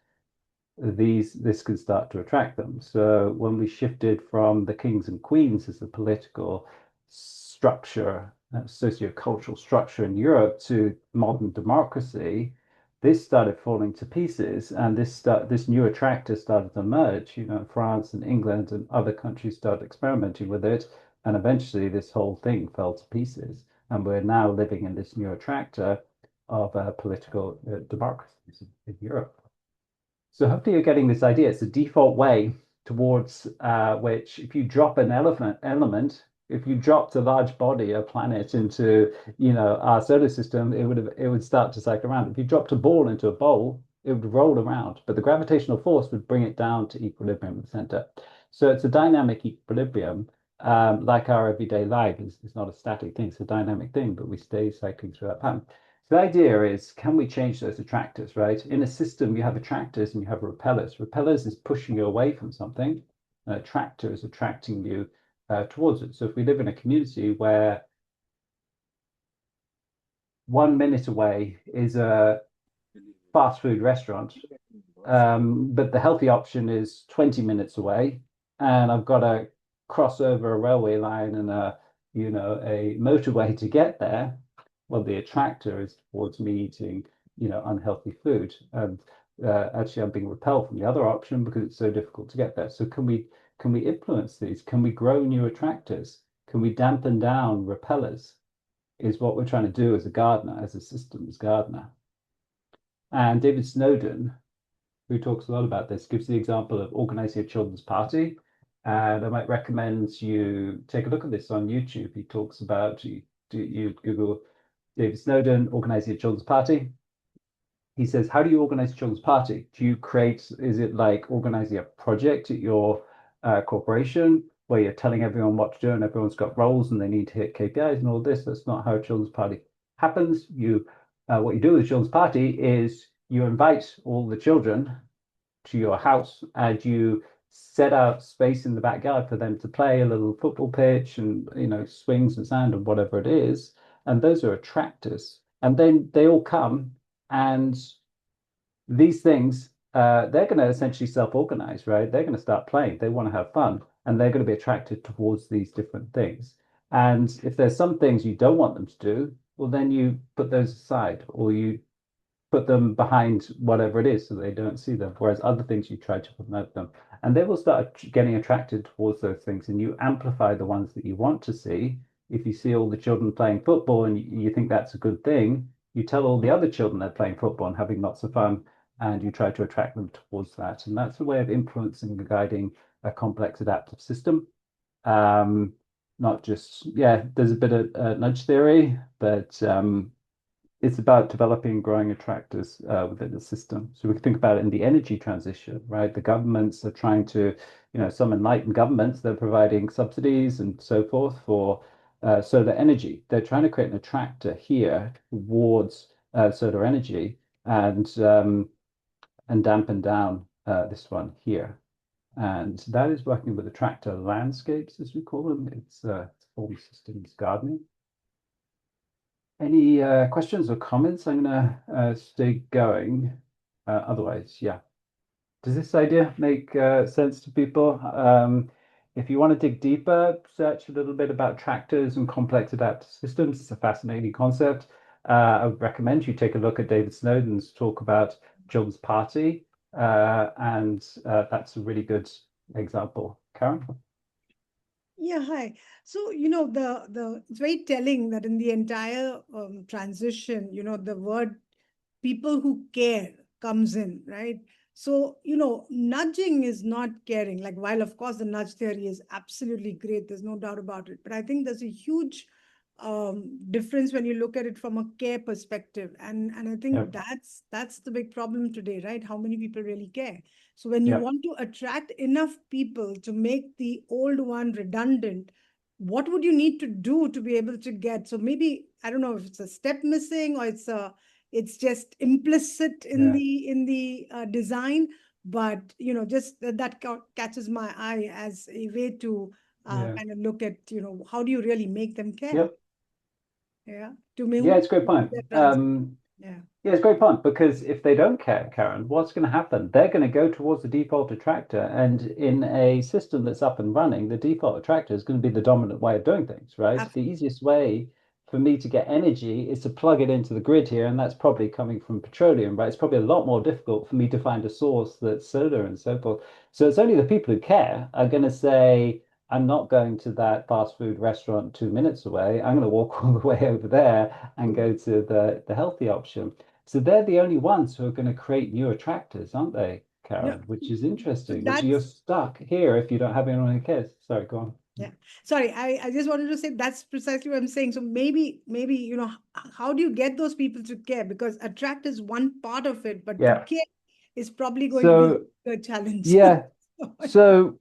this can start to attract them. So when we shifted from the kings and queens as the political structure, socio-cultural structure in Europe to modern democracy, this started falling to pieces, and this new attractor started to emerge. You know, France and England and other countries started experimenting with it, and eventually this whole thing fell to pieces. And we're now living in this new attractor of political democracies in Europe. So hopefully you're getting this idea. It's a default way towards which if you drop an element, if you dropped a large body, a planet into, our solar system, it would start to cycle around. If you dropped a ball into a bowl, it would roll around, but the gravitational force would bring it down to equilibrium at the center. So it's a dynamic equilibrium, like our everyday life is not a static thing, it's a dynamic thing, but we stay cycling through that pattern. The idea is, can we change those attractors, right? In a system, you have attractors and you have repellers. Repellers is pushing you away from something. An attractor is attracting you towards it. So if we live in a community where 1 minute away is a fast food restaurant, but the healthy option is 20 minutes away, and I've got to cross over a railway line and a motorway to get there. Well, the attractor is towards me eating, unhealthy food, and actually I'm being repelled from the other option because it's so difficult to get there. So can we influence these? Can we grow new attractors? Can we dampen down repellers? Is what we're trying to do as a gardener, as a systems gardener. And David Snowden, who talks a lot about this, gives the example of organizing a children's party. And I might recommend you take a look at this on YouTube. He talks about, you Google David Snowden organizing a children's party. He says, how do you organize a children's party? Is it like organizing a project at your corporation where you're telling everyone what to do and everyone's got roles and they need to hit KPIs and all this? That's not how a children's party happens. What you do with a children's party is you invite all the children to your house and you set out space in the backyard for them to play, a little football pitch and swings and sand and whatever it is. And those are attractors. And then they all come, and these things, they're going to essentially self-organize, right? They're going to start playing. They want to have fun, and they're going to be attracted towards these different things. And if there's some things you don't want them to do, well, then you put those aside, or you put them behind whatever it is so they don't see them. Whereas other things you try to promote them, and they will start getting attracted towards those things, and you amplify the ones that you want to see. If you see all the children playing football and you think that's a good thing, you tell all the other children they're playing football and having lots of fun, and you try to attract them towards that. And that's a way of influencing and guiding a complex adaptive system. Not just, there's a bit of nudge theory, but it's about developing and growing attractors within the system. So we can think about it in the energy transition, right? The governments are trying to, some enlightened governments, they're providing subsidies and so forth for solar energy. They're trying to create an attractor here towards solar energy and dampen down this one here. And that is working with attractor landscapes, as we call them. It's form systems gardening. Any questions or comments? I'm going to stay going. Otherwise, yeah. Does this idea make sense to people? If you want to dig deeper, search a little bit about tractors and complex adaptive systems. It's a fascinating concept. I would recommend you take a look at David Snowden's talk about Children's Party, and that's a really good example. Karen? Yeah, hi. So, it's very telling that in the entire transition, the word people who care comes in, right? So, nudging is not caring. Like, while of course the nudge theory is absolutely great, there's no doubt about it. But I think there's a huge difference when you look at it from a care perspective. And I think Yep. that's the big problem today, right? How many people really care? So when you Yep. want to attract enough people to make the old one redundant, what would you need to do to be able to get? So maybe, I don't know if it's a step missing or it's just implicit in the design, but just that catches my eye as a way to kind of look at, how do you really make them care? Yep. Yeah. To me, Yeah, it's a great point. yeah. Yeah, it's a great point, because if they don't care, Karen, what's going to happen? They're going to go towards the default attractor, and in a system that's up and running, the default attractor is going to be the dominant way of doing things, right? Absolutely. The easiest way for me to get energy is to plug it into the grid here, and that's probably coming from petroleum, right? It's probably a lot more difficult for me to find a source that's solar and so forth. So it's only the people who care are going to say, I'm not going to that fast food restaurant 2 minutes away. I'm going to walk all the way over there and go to the healthy option. So they're the only ones who are going to create new attractors, aren't they, Yeah. Karen? Which is So interesting, which that's you're stuck here if you don't have anyone who cares. Sorry, go on. Yeah. Sorry, I just wanted to say that's precisely what I'm saying. So maybe, how do you get those people to care? Because attract is one part of it, but to Yeah. care is probably going to So be the challenge. yeah. So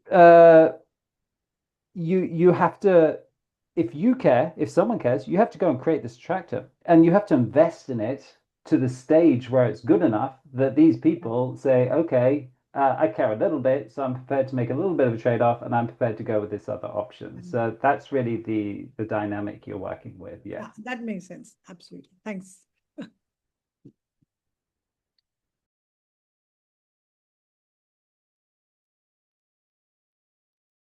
you have to, if you care, if someone cares, you have to go and create this attractor, and you have to invest in it to the stage where it's good enough that these people say, okay, I care a little bit, so I'm prepared to make a little bit of a trade-off, and I'm prepared to go with this other option. So that's really the dynamic you're working with. Yeah. That makes sense. Absolutely. Thanks.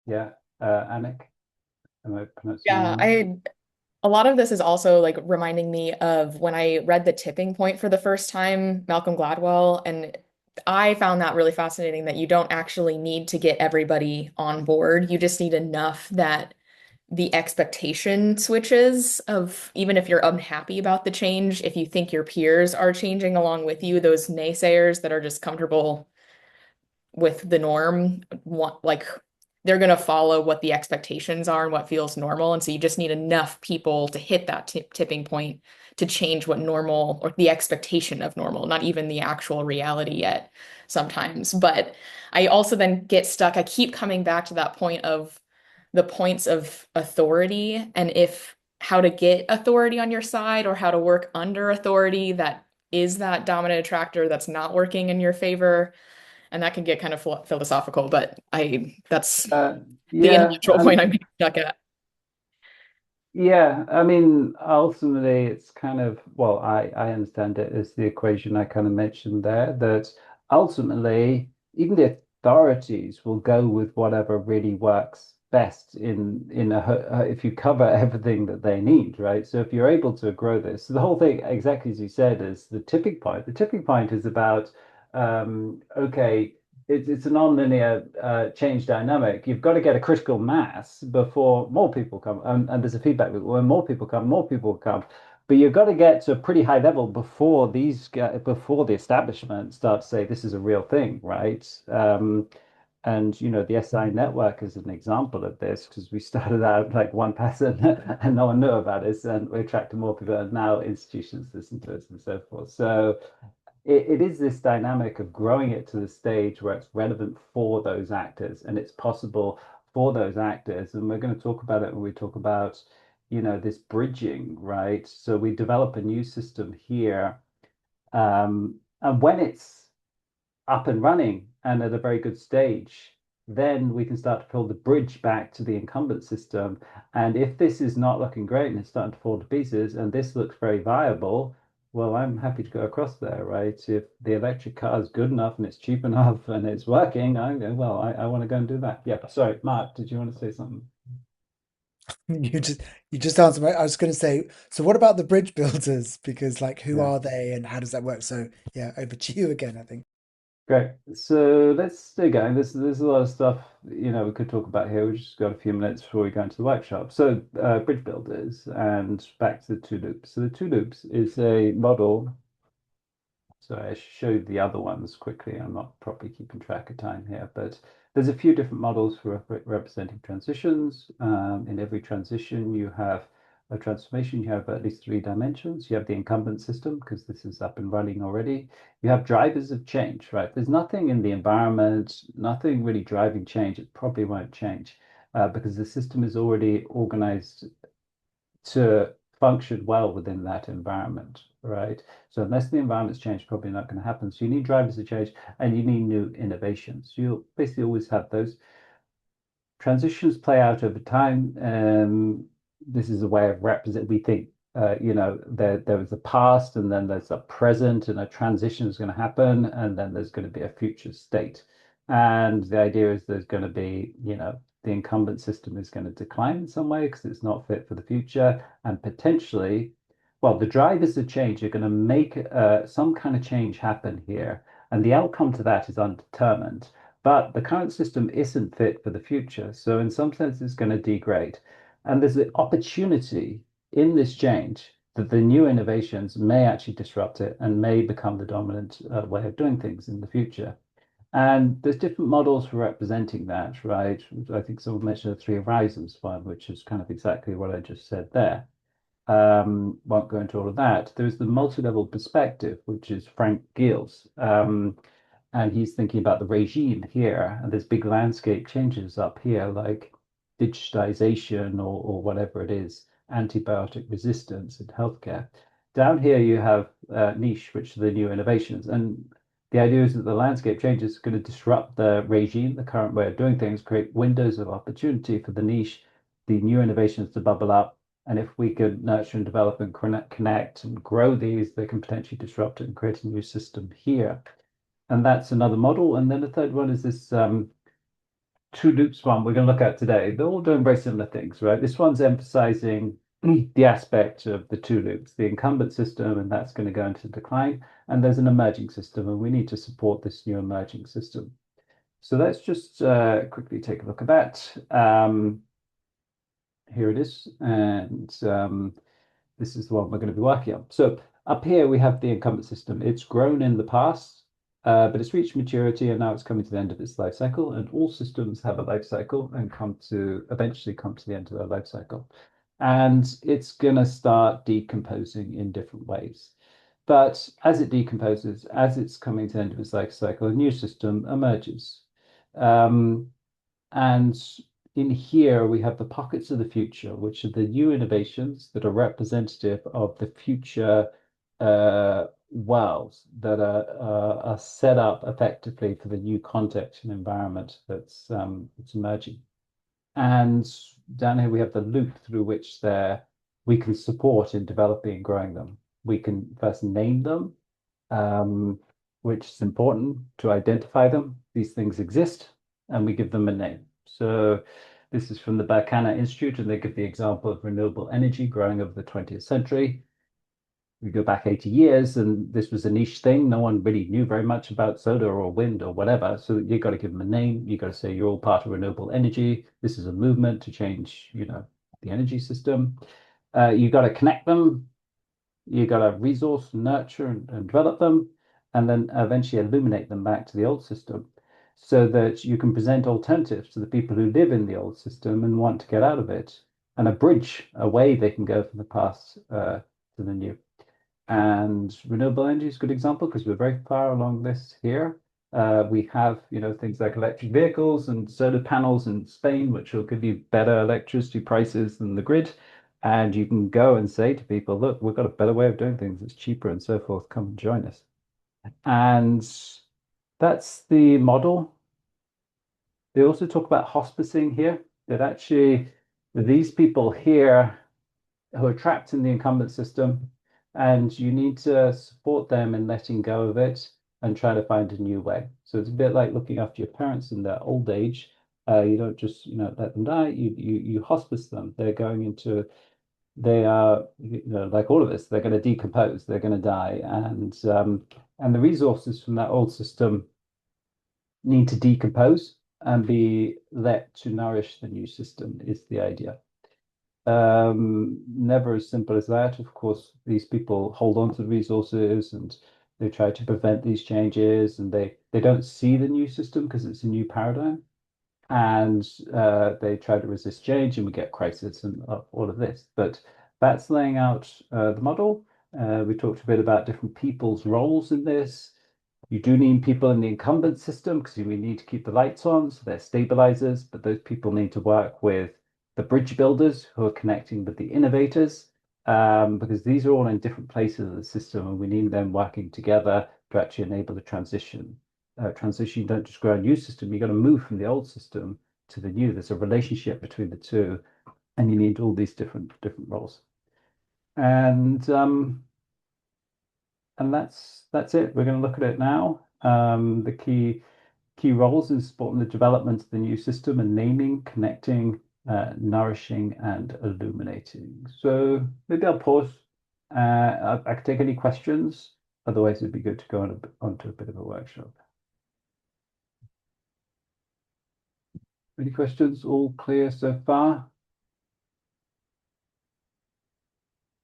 Yeah. Anik, am I pronouncing your Yeah, name? a lot of this is also like reminding me of when I read The Tipping Point for the first time, Malcolm Gladwell, and I found that really fascinating that you don't actually need to get everybody on board. You just need enough that the expectation switches of even if you're unhappy about the change, if you think your peers are changing along with you, those naysayers that are just comfortable with the norm want like they're going to follow what the expectations are and what feels normal, and so you just need enough people to hit that tipping point to change what normal or the expectation of normal, not even the actual reality yet sometimes. But I also then get stuck. I keep coming back to that point of the points of authority, and if how to get authority on your side or how to work under authority that is that dominant attractor that's not working in your favor. And that can get kind of philosophical, but that's the Yeah, intellectual point I'm stuck at. yeah, I mean, ultimately, it's kind of, well, I understand it as the equation I kind of mentioned there, that ultimately, even the authorities will go with whatever really works best if you cover everything that they need, right? So if you're able to grow this, so the whole thing, exactly as you said, is the tipping point. The tipping point is about, okay, it's a non-linear change dynamic. You've got to get a critical mass before more people come, and there's a feedback loop. When more people come, but you've got to get to a pretty high level before before the establishment start to say this is a real thing, right? And the SI network is an example of this, because we started out like one person and no one knew about us, and we attracted more people, and now institutions listen to us and so forth. So it is this dynamic of growing it to the stage where it's relevant for those actors, and it's possible for those actors. And we're going to talk about it when we talk about, this bridging, right? So we develop a new system here, and when it's up and running and at a very good stage, then we can start to build the bridge back to the incumbent system. And if this is not looking great and it's starting to fall to pieces, and this looks very viable, well, I'm happy to go across there, right? If the electric car is good enough and it's cheap enough and it's working, I go, well, I want to go and do that. Yeah. Sorry, Mark, did you want to say something? You just answered I was going to say, so what about the bridge builders? Because like, who Yeah. are they and how does that work? So yeah, over to you again, I think. Great. So let's stay going. There's a lot of stuff, we could talk about here. We've just got a few minutes before we go into the workshop. So bridge builders, and back to the two loops. So the two loops is a model. So I showed the other ones quickly. I'm not properly keeping track of time here, but there's a few different models for representing transitions. In every transition, you have a transformation. You have at least 3 dimensions. You have the incumbent system, because this is up and running already. You have drivers of change, right? There's nothing in the environment, nothing really driving change. It probably won't change. because the system is already organized to function well within that environment, right? So unless the environment's changed, probably not going to happen. So you need drivers to change, and you need new innovations. You'll basically always have those. Transitions play out over time. This is a way of represent. We think, there was a past, and then there's a present, and a transition is going to happen, and then there's going to be a future state. And the idea is there's going to be, the incumbent system is going to decline in some way because it's not fit for the future, and potentially, well, the drivers of change are going to make some kind of change happen here, and the outcome to that is undetermined. But the current system isn't fit for the future. So in some sense, it's going to degrade. And there's an opportunity in this change that the new innovations may actually disrupt it and may become the dominant way of doing things in the future. And there's different models for representing that, right? I think someone mentioned the three horizons one, which is kind of exactly what I just said there. Won't go into all of that. There's the multi-level perspective, which is Frank Gill's. And he's thinking about the regime here, and there's big landscape changes up here, like digitization or whatever it is, antibiotic resistance in healthcare. Down here, you have niche, which are the new innovations. And the idea is that the landscape change is going to disrupt the regime, the current way of doing things, create windows of opportunity for the niche, the new innovations to bubble up. And if we could nurture and develop and connect and grow these, they can potentially disrupt it and create a new system here. And that's another model. And then the third one is this two loops one we're going to look at today. They're all doing very similar things, right? This one's emphasizing the aspect of the two loops, the incumbent system, and that's going to go into decline. And there's an emerging system, and we need to support this new emerging system. So let's just quickly take a look at that. Here it is. And this is the one we're going to be working on. So up here, we have the incumbent system. It's grown in the past, but it's reached maturity, and now it's coming to the end of its life cycle. And all systems have a life cycle and eventually come to the end of their life cycle. And it's going to start decomposing in different ways. But as it decomposes, as it's coming to the end of its life cycle, a new system emerges. And in here, we have the pockets of the future, which are the new innovations that are representative of the future worlds that are set up effectively for the new context and environment that's emerging. And down here, we have the loop through which we can support in developing and growing them. We can first name them, which is important to identify them. These things exist, and we give them a name. So this is from the Berkana Institute, and they give the example of renewable energy growing over the 20th century. We go back 80 years, and this was a niche thing. No one really knew very much about solar or wind or whatever. So you've got to give them a name. You've got to say you're all part of renewable energy. This is a movement to change, the energy system. You've got to connect them. You've got to resource, nurture, and develop them, and then eventually illuminate them back to the old system, so that you can present alternatives to the people who live in the old system and want to get out of it, and a bridge, a way they can go from the past to the new. And renewable energy is a good example because we're very far along this here. We have, things like electric vehicles and solar panels in Spain, which will give you better electricity prices than the grid. And you can go and say to people, look, we've got a better way of doing things. It's cheaper and so forth. Come and join us. And that's the model. They also talk about hospicing here, that actually these people here who are trapped in the incumbent system, and you need to support them in letting go of it and try to find a new way. So it's a bit like looking after your parents in their old age. You don't just let them die. You hospice them. They are like all of us. They're going to decompose. They're going to die, and the resources from that old system need to decompose and be let to nourish the new system. Is the idea. Never as simple as that. Of course, these people hold on to the resources and they try to prevent these changes, and they don't see the new system because it's a new paradigm, and they try to resist change, and we get crisis and all of this. But that's laying out the model. We talked a bit about different people's roles in this. You do need people in the incumbent system because we need to keep the lights on, so they're stabilizers, but those people need to work with the bridge builders who are connecting with the innovators, because these are all in different places of the system and we need them working together to actually enable the transition. Transition, you don't just grow a new system, you've got to move from the old system to the new. There's a relationship between the two, and you need all these different roles. And that's it. We're going to look at it now. The key roles in supporting the development of the new system and naming, connecting, nourishing, and illuminating. So maybe I'll pause. I can take any questions. Otherwise, it'd be good to go onto a bit of a workshop. Any questions? All clear so far?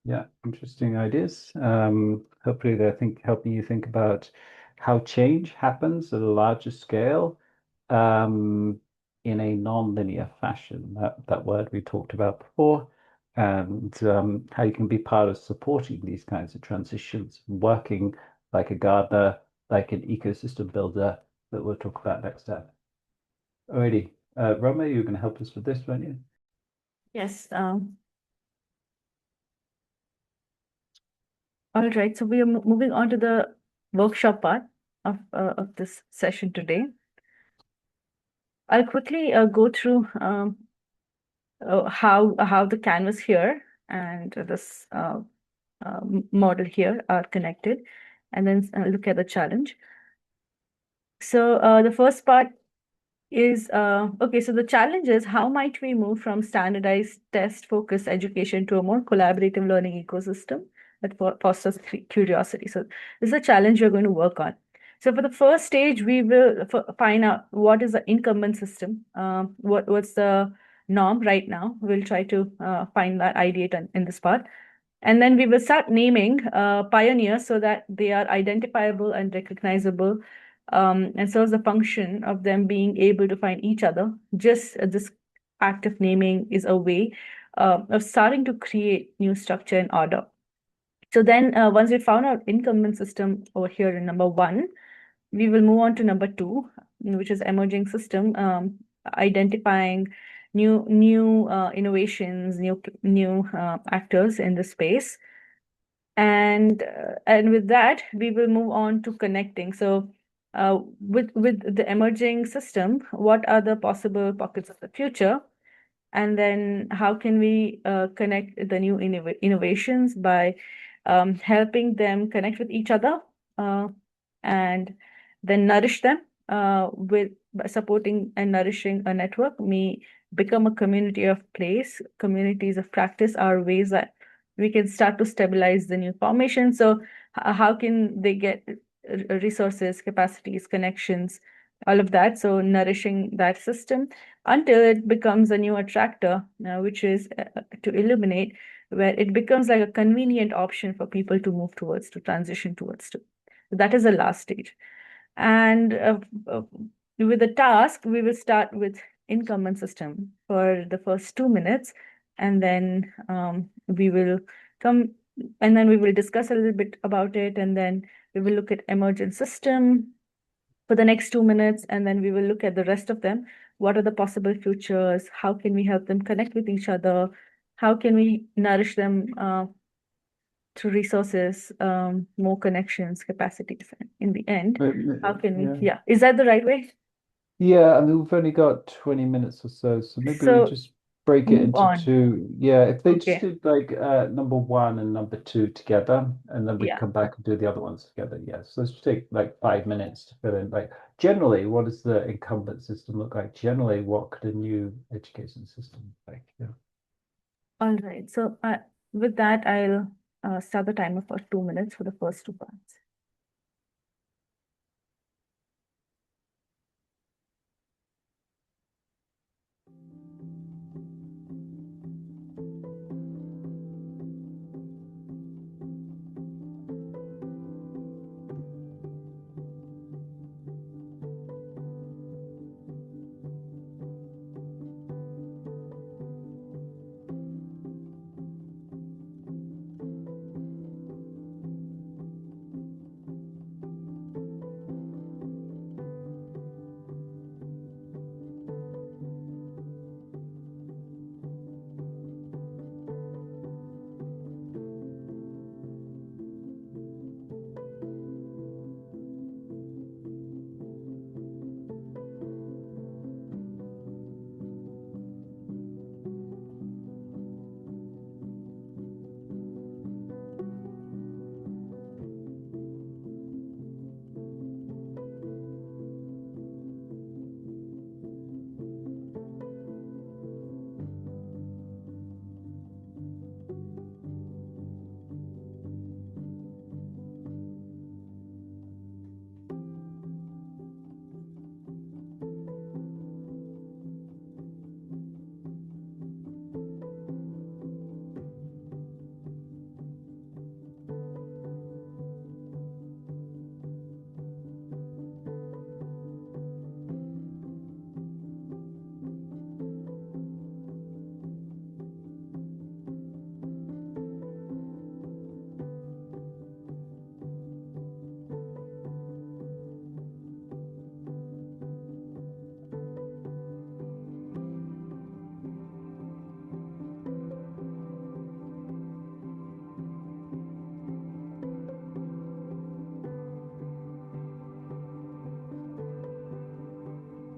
Yeah, interesting ideas. Hopefully they're helping you think about how change happens at a larger scale, in a non-linear fashion. That word we talked about before, and how you can be part of supporting these kinds of transitions, working like a gardener, like an ecosystem builder, that we'll talk about next time. Alrighty, Roma, you're going to help us with this, weren't you? Yes. All right, so we are moving on to the workshop part of this session today. I'll quickly go through how the canvas here and this model here are connected, and then look at the challenge. So the first part is okay. So the challenge is, how might we move from standardized test-focused education to a more collaborative learning ecosystem that fosters curiosity? So this is a challenge we're going to work on. So for the first stage, we will find out what is the incumbent system, what's the norm right now. We'll try to find that, ideate in this part. And then we will start naming pioneers so that they are identifiable and recognizable, and serves the function of them being able to find each other. Just this active naming is a way of starting to create new structure and order. So then once we found our incumbent system over here in number 1, we will move on to number 2, which is emerging system, identifying new innovations, new actors in the space. And with that, we will move on to connecting. So with the emerging system, what are the possible pockets of the future? And then how can we connect the new innovations by helping them connect with each other, and then nourish them by supporting and nourishing a network. May become a community of place. Communities of practice are ways that we can start to stabilize the new formation. So how can they get resources, capacities, connections, all of that? So nourishing that system until it becomes a new attractor, which is to illuminate, where it becomes like a convenient option for people to move towards, to transition towards. That is the last stage. And with the task, we will start with incumbent system for the first 2 minutes, and then we will discuss a little bit about it, and then we will look at emergent system for the next 2 minutes, and then we will look at the rest of them. What are the possible futures? How can we help them connect with each other? How can we nourish them through resources, more connections, capacities? And in the end, how can we? Yeah, is that the right way? Yeah, I mean, we've only got 20 minutes or so maybe we just break it into on. 2. Yeah, if they Okay. just did like number 1 and number 2 together, and then we Yeah. come back and do the other ones together. Yes, so let's take like 5 minutes to fill in. Like, generally, what does the incumbent system look like? Generally, what could a new education system look like? Yeah. All right. So with that, I'll start the timer for 2 minutes for the first 2 parts.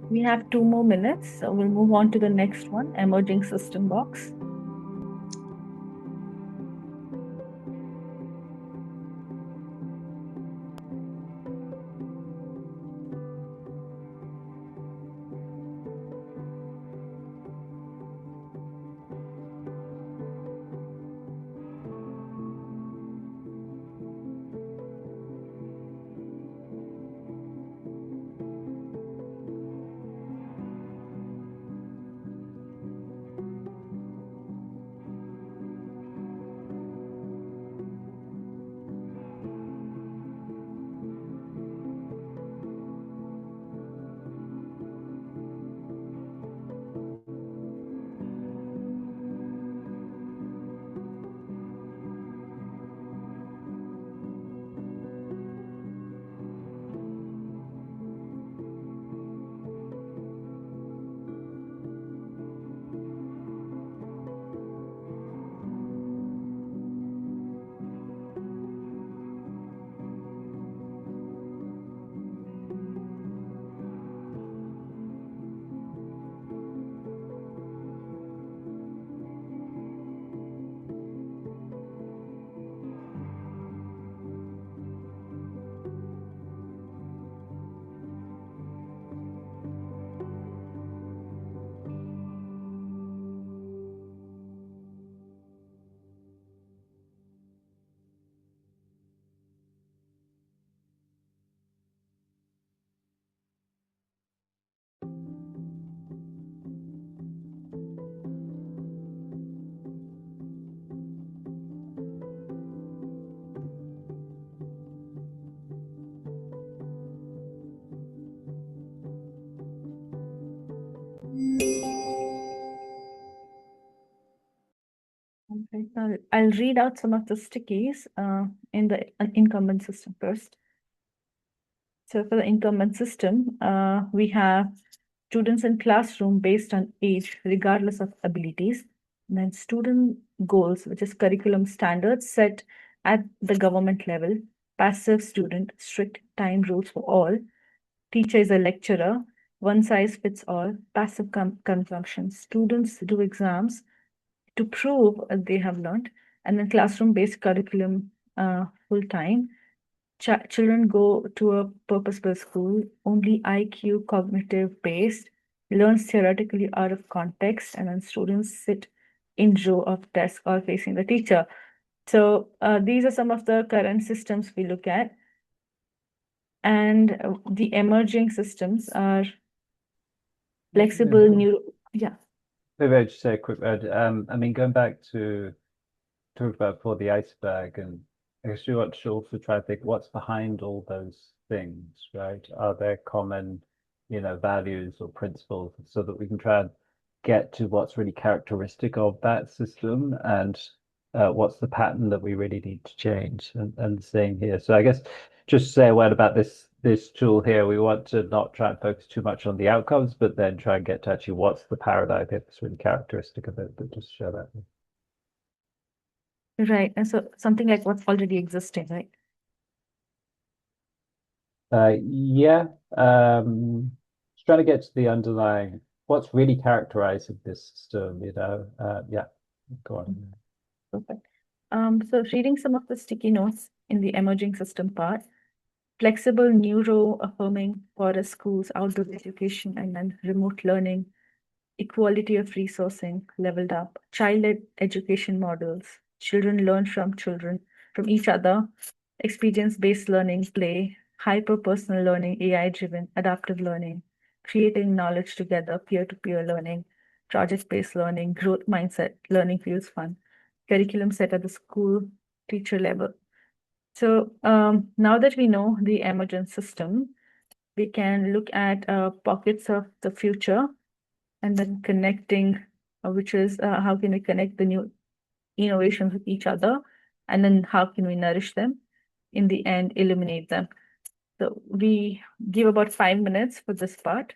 We have 2 more minutes, so we'll move on to the next one, emerging system box. Okay, so I'll read out some of the stickies in the incumbent system first. So for the incumbent system, we have students in classroom based on age, regardless of abilities. And then student goals, which is curriculum standards set at the government level. Passive student, strict time rules for all. Teacher is a lecturer, one size fits all. Passive consumption. Students do exams to prove they have learned. And then classroom-based curriculum full time. Children go to a purpose-built school, only IQ cognitive based, learns theoretically out of context, and then students sit in row of desk or facing the teacher. So these are some of the current systems we look at. And the emerging systems are flexible, yeah. Maybe I'd just say a quick word. I mean, going back to talk about for the iceberg, and I guess we want to also try to think what's behind all those things, right? Are there common, values or principles so that we can try and get to what's really characteristic of that system and what's the pattern that we really need to change and the same here. So I guess just say a word about this tool here. We want to not try and focus too much on the outcomes, but then try and get to actually what's the paradigm here that's really characteristic of it, but just show that. Right. And so something like what's already existing, right? Yeah. Just trying to get to the underlying, what's really characterizing this system, yeah, go on. Perfect. So reading some of the sticky notes in the emerging system part, flexible neuro-affirming forest schools, outdoor education, and then remote learning, equality of resourcing leveled up, child-led education models, children learn from children, from each other, experience-based learning, play, hyper-personal learning, AI-driven, adaptive learning, creating knowledge together, peer-to-peer learning, project-based learning, growth mindset, learning feels fun, curriculum set at the school teacher level. So now that we know the emergent system, we can look at pockets of the future and then connecting, which is how can we connect the new innovations with each other, and then how can we nourish them, in the end, illuminate them. So we give about 5 minutes for this part.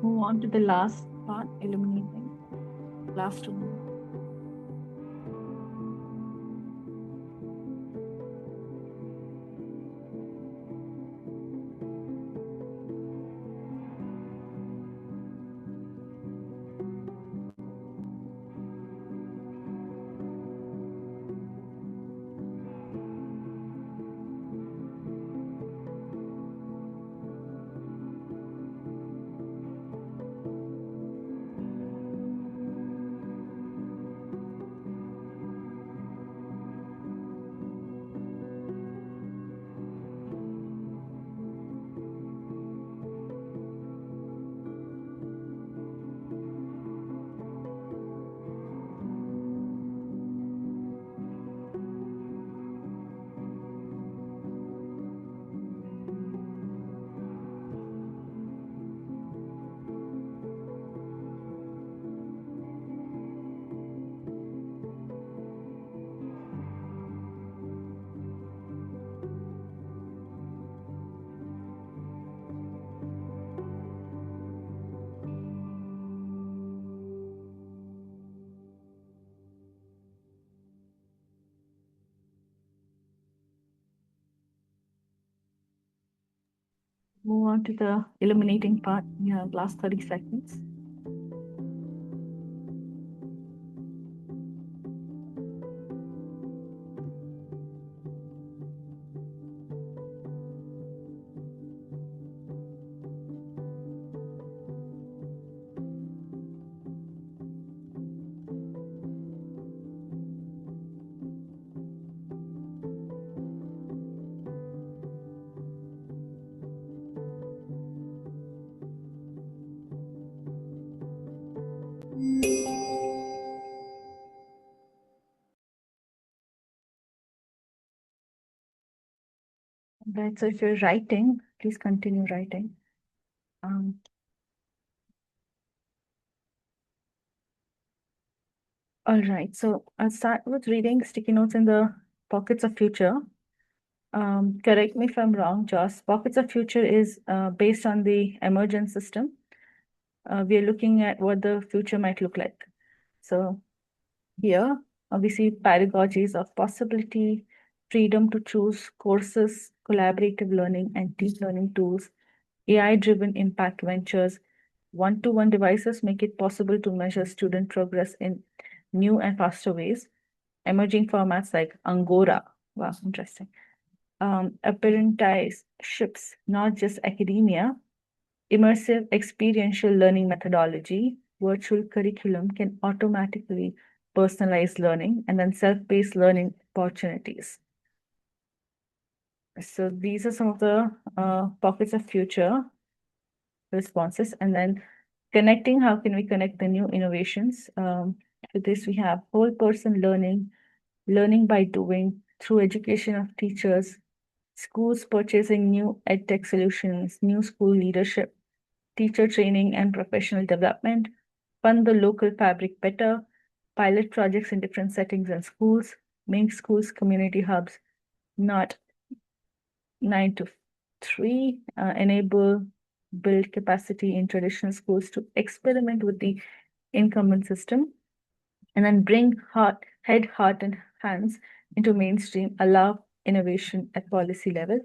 Move on to the last part, illuminating. Last one. Move on to the illuminating part. We have last 30 seconds. Right, so if you're writing, please continue writing. All right, so I'll start with reading sticky notes in the pockets of future. Correct me if I'm wrong, Joss. Pockets of future is based on the emergent system. We are looking at what the future might look like. So here we see pedagogies of possibility, freedom to choose courses, collaborative learning and deep learning tools, AI-driven impact ventures, one-to-one devices make it possible to measure student progress in new and faster ways. Emerging formats like Angora, wow, interesting. Apprenticeships, not just academia. Immersive experiential learning methodology, virtual curriculum can automatically personalize learning, and then self-paced learning opportunities. So these are some of the pockets of future responses. And then connecting, how can we connect the new innovations? With this, we have whole person learning, learning by doing through education of teachers, schools purchasing new edtech solutions, new school leadership, teacher training and professional development, fund the local fabric better, pilot projects in different settings and schools, make schools community hubs, not 9 to 3, enable build capacity in traditional schools to experiment with the incumbent system, and then bring head, heart, and hands into mainstream, allow innovation at policy level,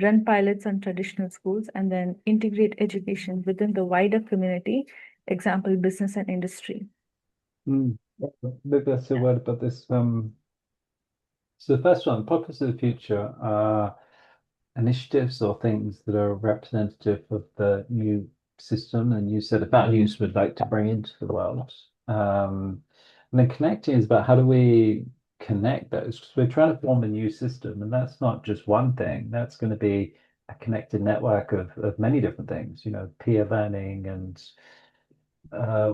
run pilots on traditional schools, and then integrate education within the wider community, example, business and industry. Maybe I'll say a word about this. So the first one, Pockets of the Future, are initiatives or things that are representative of the new system and new set of values we'd like to bring into the world. And then connecting is about how do we connect those? Because we're trying to form a new system, and that's not just one thing. That's going to be a connected network of many different things, you know, peer learning and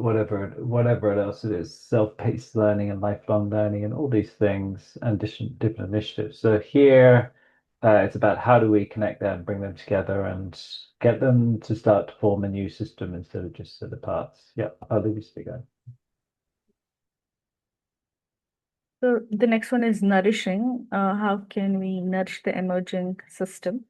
whatever else it is, self-paced learning and lifelong learning and all these things and different initiatives. So here it's about how do we connect them, bring them together and get them to start to form a new system instead of just the parts. Yeah, I'll leave you to go. So the next one is nourishing. How can we nourish the emerging system?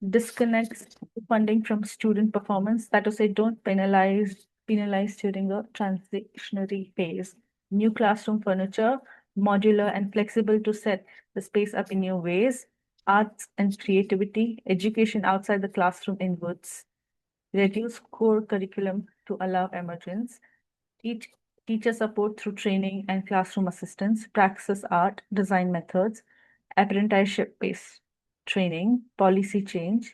disconnects funding from student performance. That is, say, don't penalize during the transitionary phase. New classroom furniture, modular and flexible to set the space up in new ways. Arts and creativity, education outside the classroom inwards. Reduce core curriculum to allow emergence. Teacher support through training and classroom assistance. Practice art, design methods. Apprenticeship-based training. Policy change.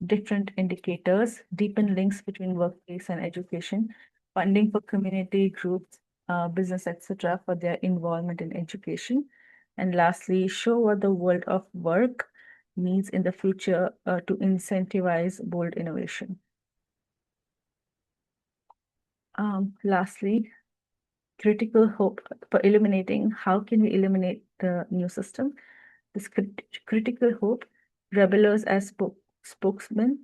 Different indicators, deepen links between workplace and education, funding for community groups, business, etc., for their involvement in education. And lastly, show what the world of work needs in the future to incentivize bold innovation. Lastly, critical hope for illuminating how can we eliminate the new system. This critical hope, rebellers as spokesmen,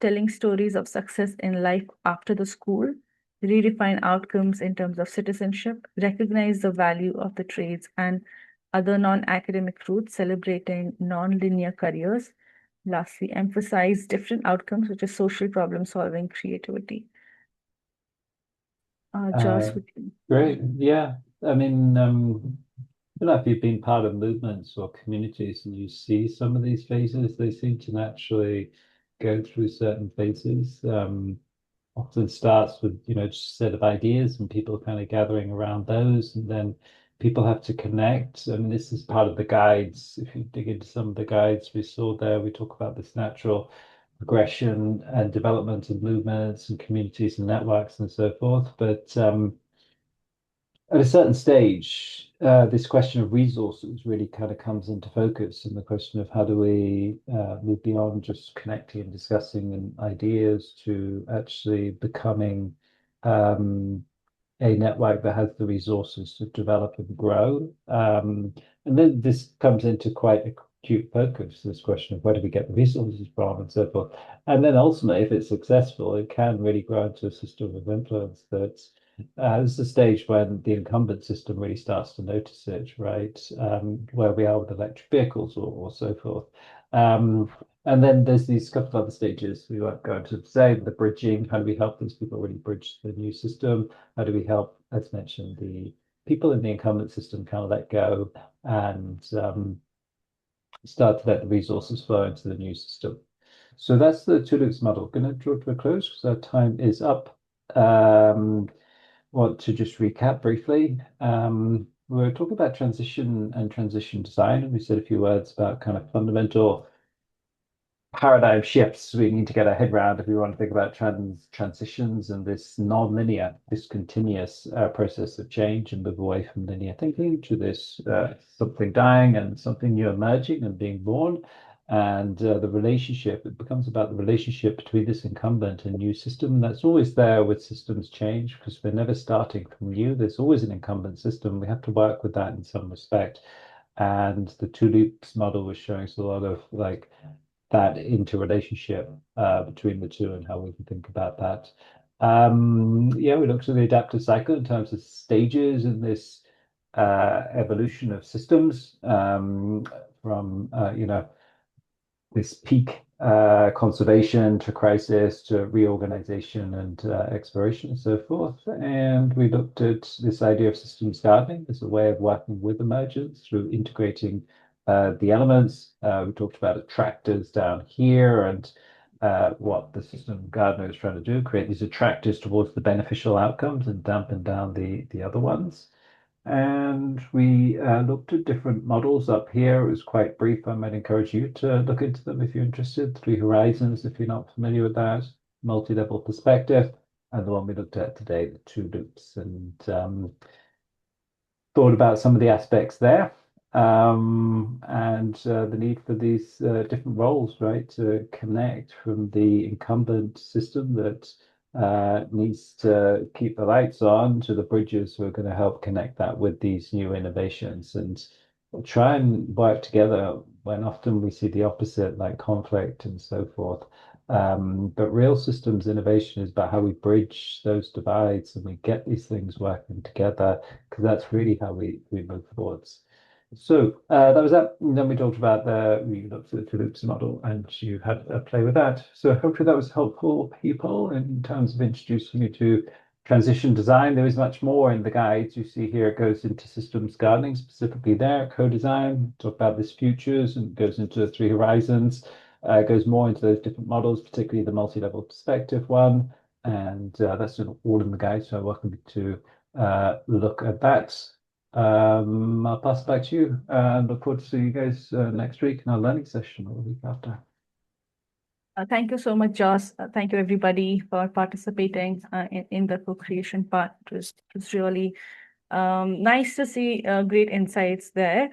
telling stories of success in life after the school, redefine outcomes in terms of citizenship, recognize the value of the trades and other non-academic routes, celebrating non-linear careers. Lastly, emphasize different outcomes, which is social problem solving, creativity. Josh, would you? Great. Yeah. I mean, I feel like if you've been part of movements or communities and you see some of these phases, they seem to naturally go through certain phases. Often starts with, just a set of ideas and people kind of gathering around those, and then people have to connect. I mean, this is part of the guides. If you dig into some of the guides we saw there, we talk about this natural progression and development of movements and communities and networks and so forth. But at a certain stage, this question of resources really kind of comes into focus, and the question of how do we move beyond just connecting and discussing and ideas to actually becoming a network that has the resources to develop and grow. And then this comes into quite acute focus, this question of where do we get the resources from and so forth. And then ultimately, if it's successful, it can really grow into a system of influence that's this is the stage when the incumbent system really starts to notice it, right? Where we are with electric vehicles or so forth. And then there's these couple of other stages we won't go into today, the bridging. How do we help these people really bridge the new system? How do we help, as mentioned, the people in the incumbent system kind of let go and start to let the resources flow into the new system? So that's the two loops model. Going to draw to a close because our time is up. Want to just recap briefly. We're talking about transition and transition design, and we said a few words about kind of fundamental paradigm shifts we need to get our head around if we want to think about transitions and this non-linear, this continuous process of change and move away from linear thinking to this something dying and something new emerging and being born. And the relationship, it becomes about the relationship between this incumbent and new system. And that's always there with systems change because we're never starting from new. There's always an incumbent system. We have to work with that in some respect. And the two loops model was showing us a lot of like that interrelationship between the two and how we can think about that. Yeah, we looked at the adaptive cycle in terms of stages in this evolution of systems from this peak conservation to crisis to reorganization and exploration and so forth. And we looked at this idea of systems gardening as a way of working with emergence through integrating the elements. We talked about attractors down here and what the system gardener is trying to do, create these attractors towards the beneficial outcomes and dampen down the other ones. And we looked at different models up here. It was quite brief. I might encourage you to look into them if you're interested. Three Horizons, if you're not familiar with that, multi-level perspective, and the one we looked at today, the two loops, and thought about some of the aspects there. And the need for these different roles, right, to connect from the incumbent system that needs to keep the lights on to the bridges who are going to help connect that with these new innovations and try and work together when often we see the opposite, like conflict and so forth. But real systems innovation is about how we bridge those divides and we get these things working together because that's really how we move forwards. So that was that. And then we talked about we looked at the Phillips model and you had a play with that. So hopefully that was helpful, people, in terms of introducing you to transition design. There is much more in the guides. You see here it goes into systems gardening, specifically there, co-design, talk about this futures, and goes into the three horizons, goes more into those different models, particularly the multi-level perspective one. And that's all in the guide. So I welcome you to look at that. I'll pass it back to you and look forward to seeing you guys next week in our learning session or the week after. Thank you so much, Joss. Thank you, everybody, for participating in the co-creation part. It was really nice to see great insights there.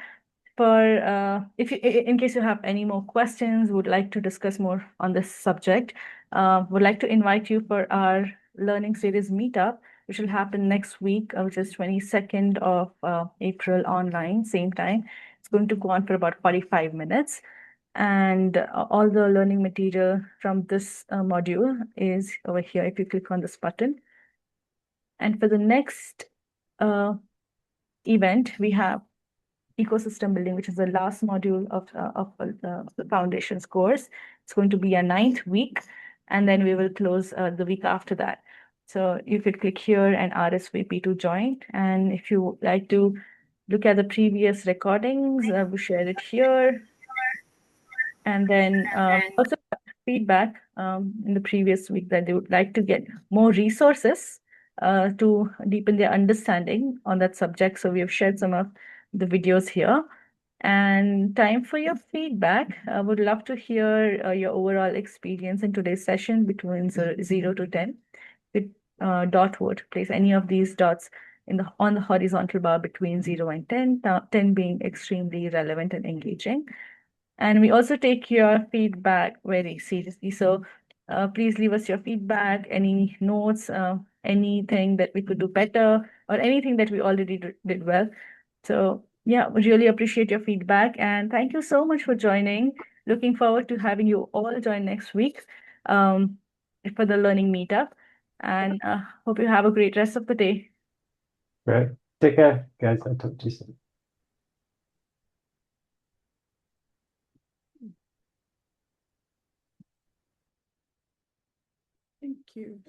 In case you have any more questions, would like to discuss more on this subject, would like to invite you for our learning series meetup, which will happen next week, which is 22nd of April online, same time. It's going to go on for about 45 minutes. And all the learning material from this module is over here if you click on this button. And for the next event, we have ecosystem building, which is the last module of the foundations course. It's going to be a 9th week, and then we will close the week after that. So you could click here and RSVP to join. And if you like to look at the previous recordings, we share it here. And then also feedback in the previous week that they would like to get more resources to deepen their understanding on that subject. So we have shared some of the videos here. And time for your feedback. I would love to hear your overall experience in today's session between 0 to 10. With dot would place any of these dots on the horizontal bar between 0 and 10, 10 being extremely relevant and engaging. And we also take your feedback very seriously. So please leave us your feedback, any notes, anything that we could do better, or anything that we already did well. So yeah, we really appreciate your feedback. And thank you so much for joining. Looking forward to having you all join next week for the learning meetup. And hope you have a great rest of the day. Great. Take care, guys. I'll talk to you soon. Thank you.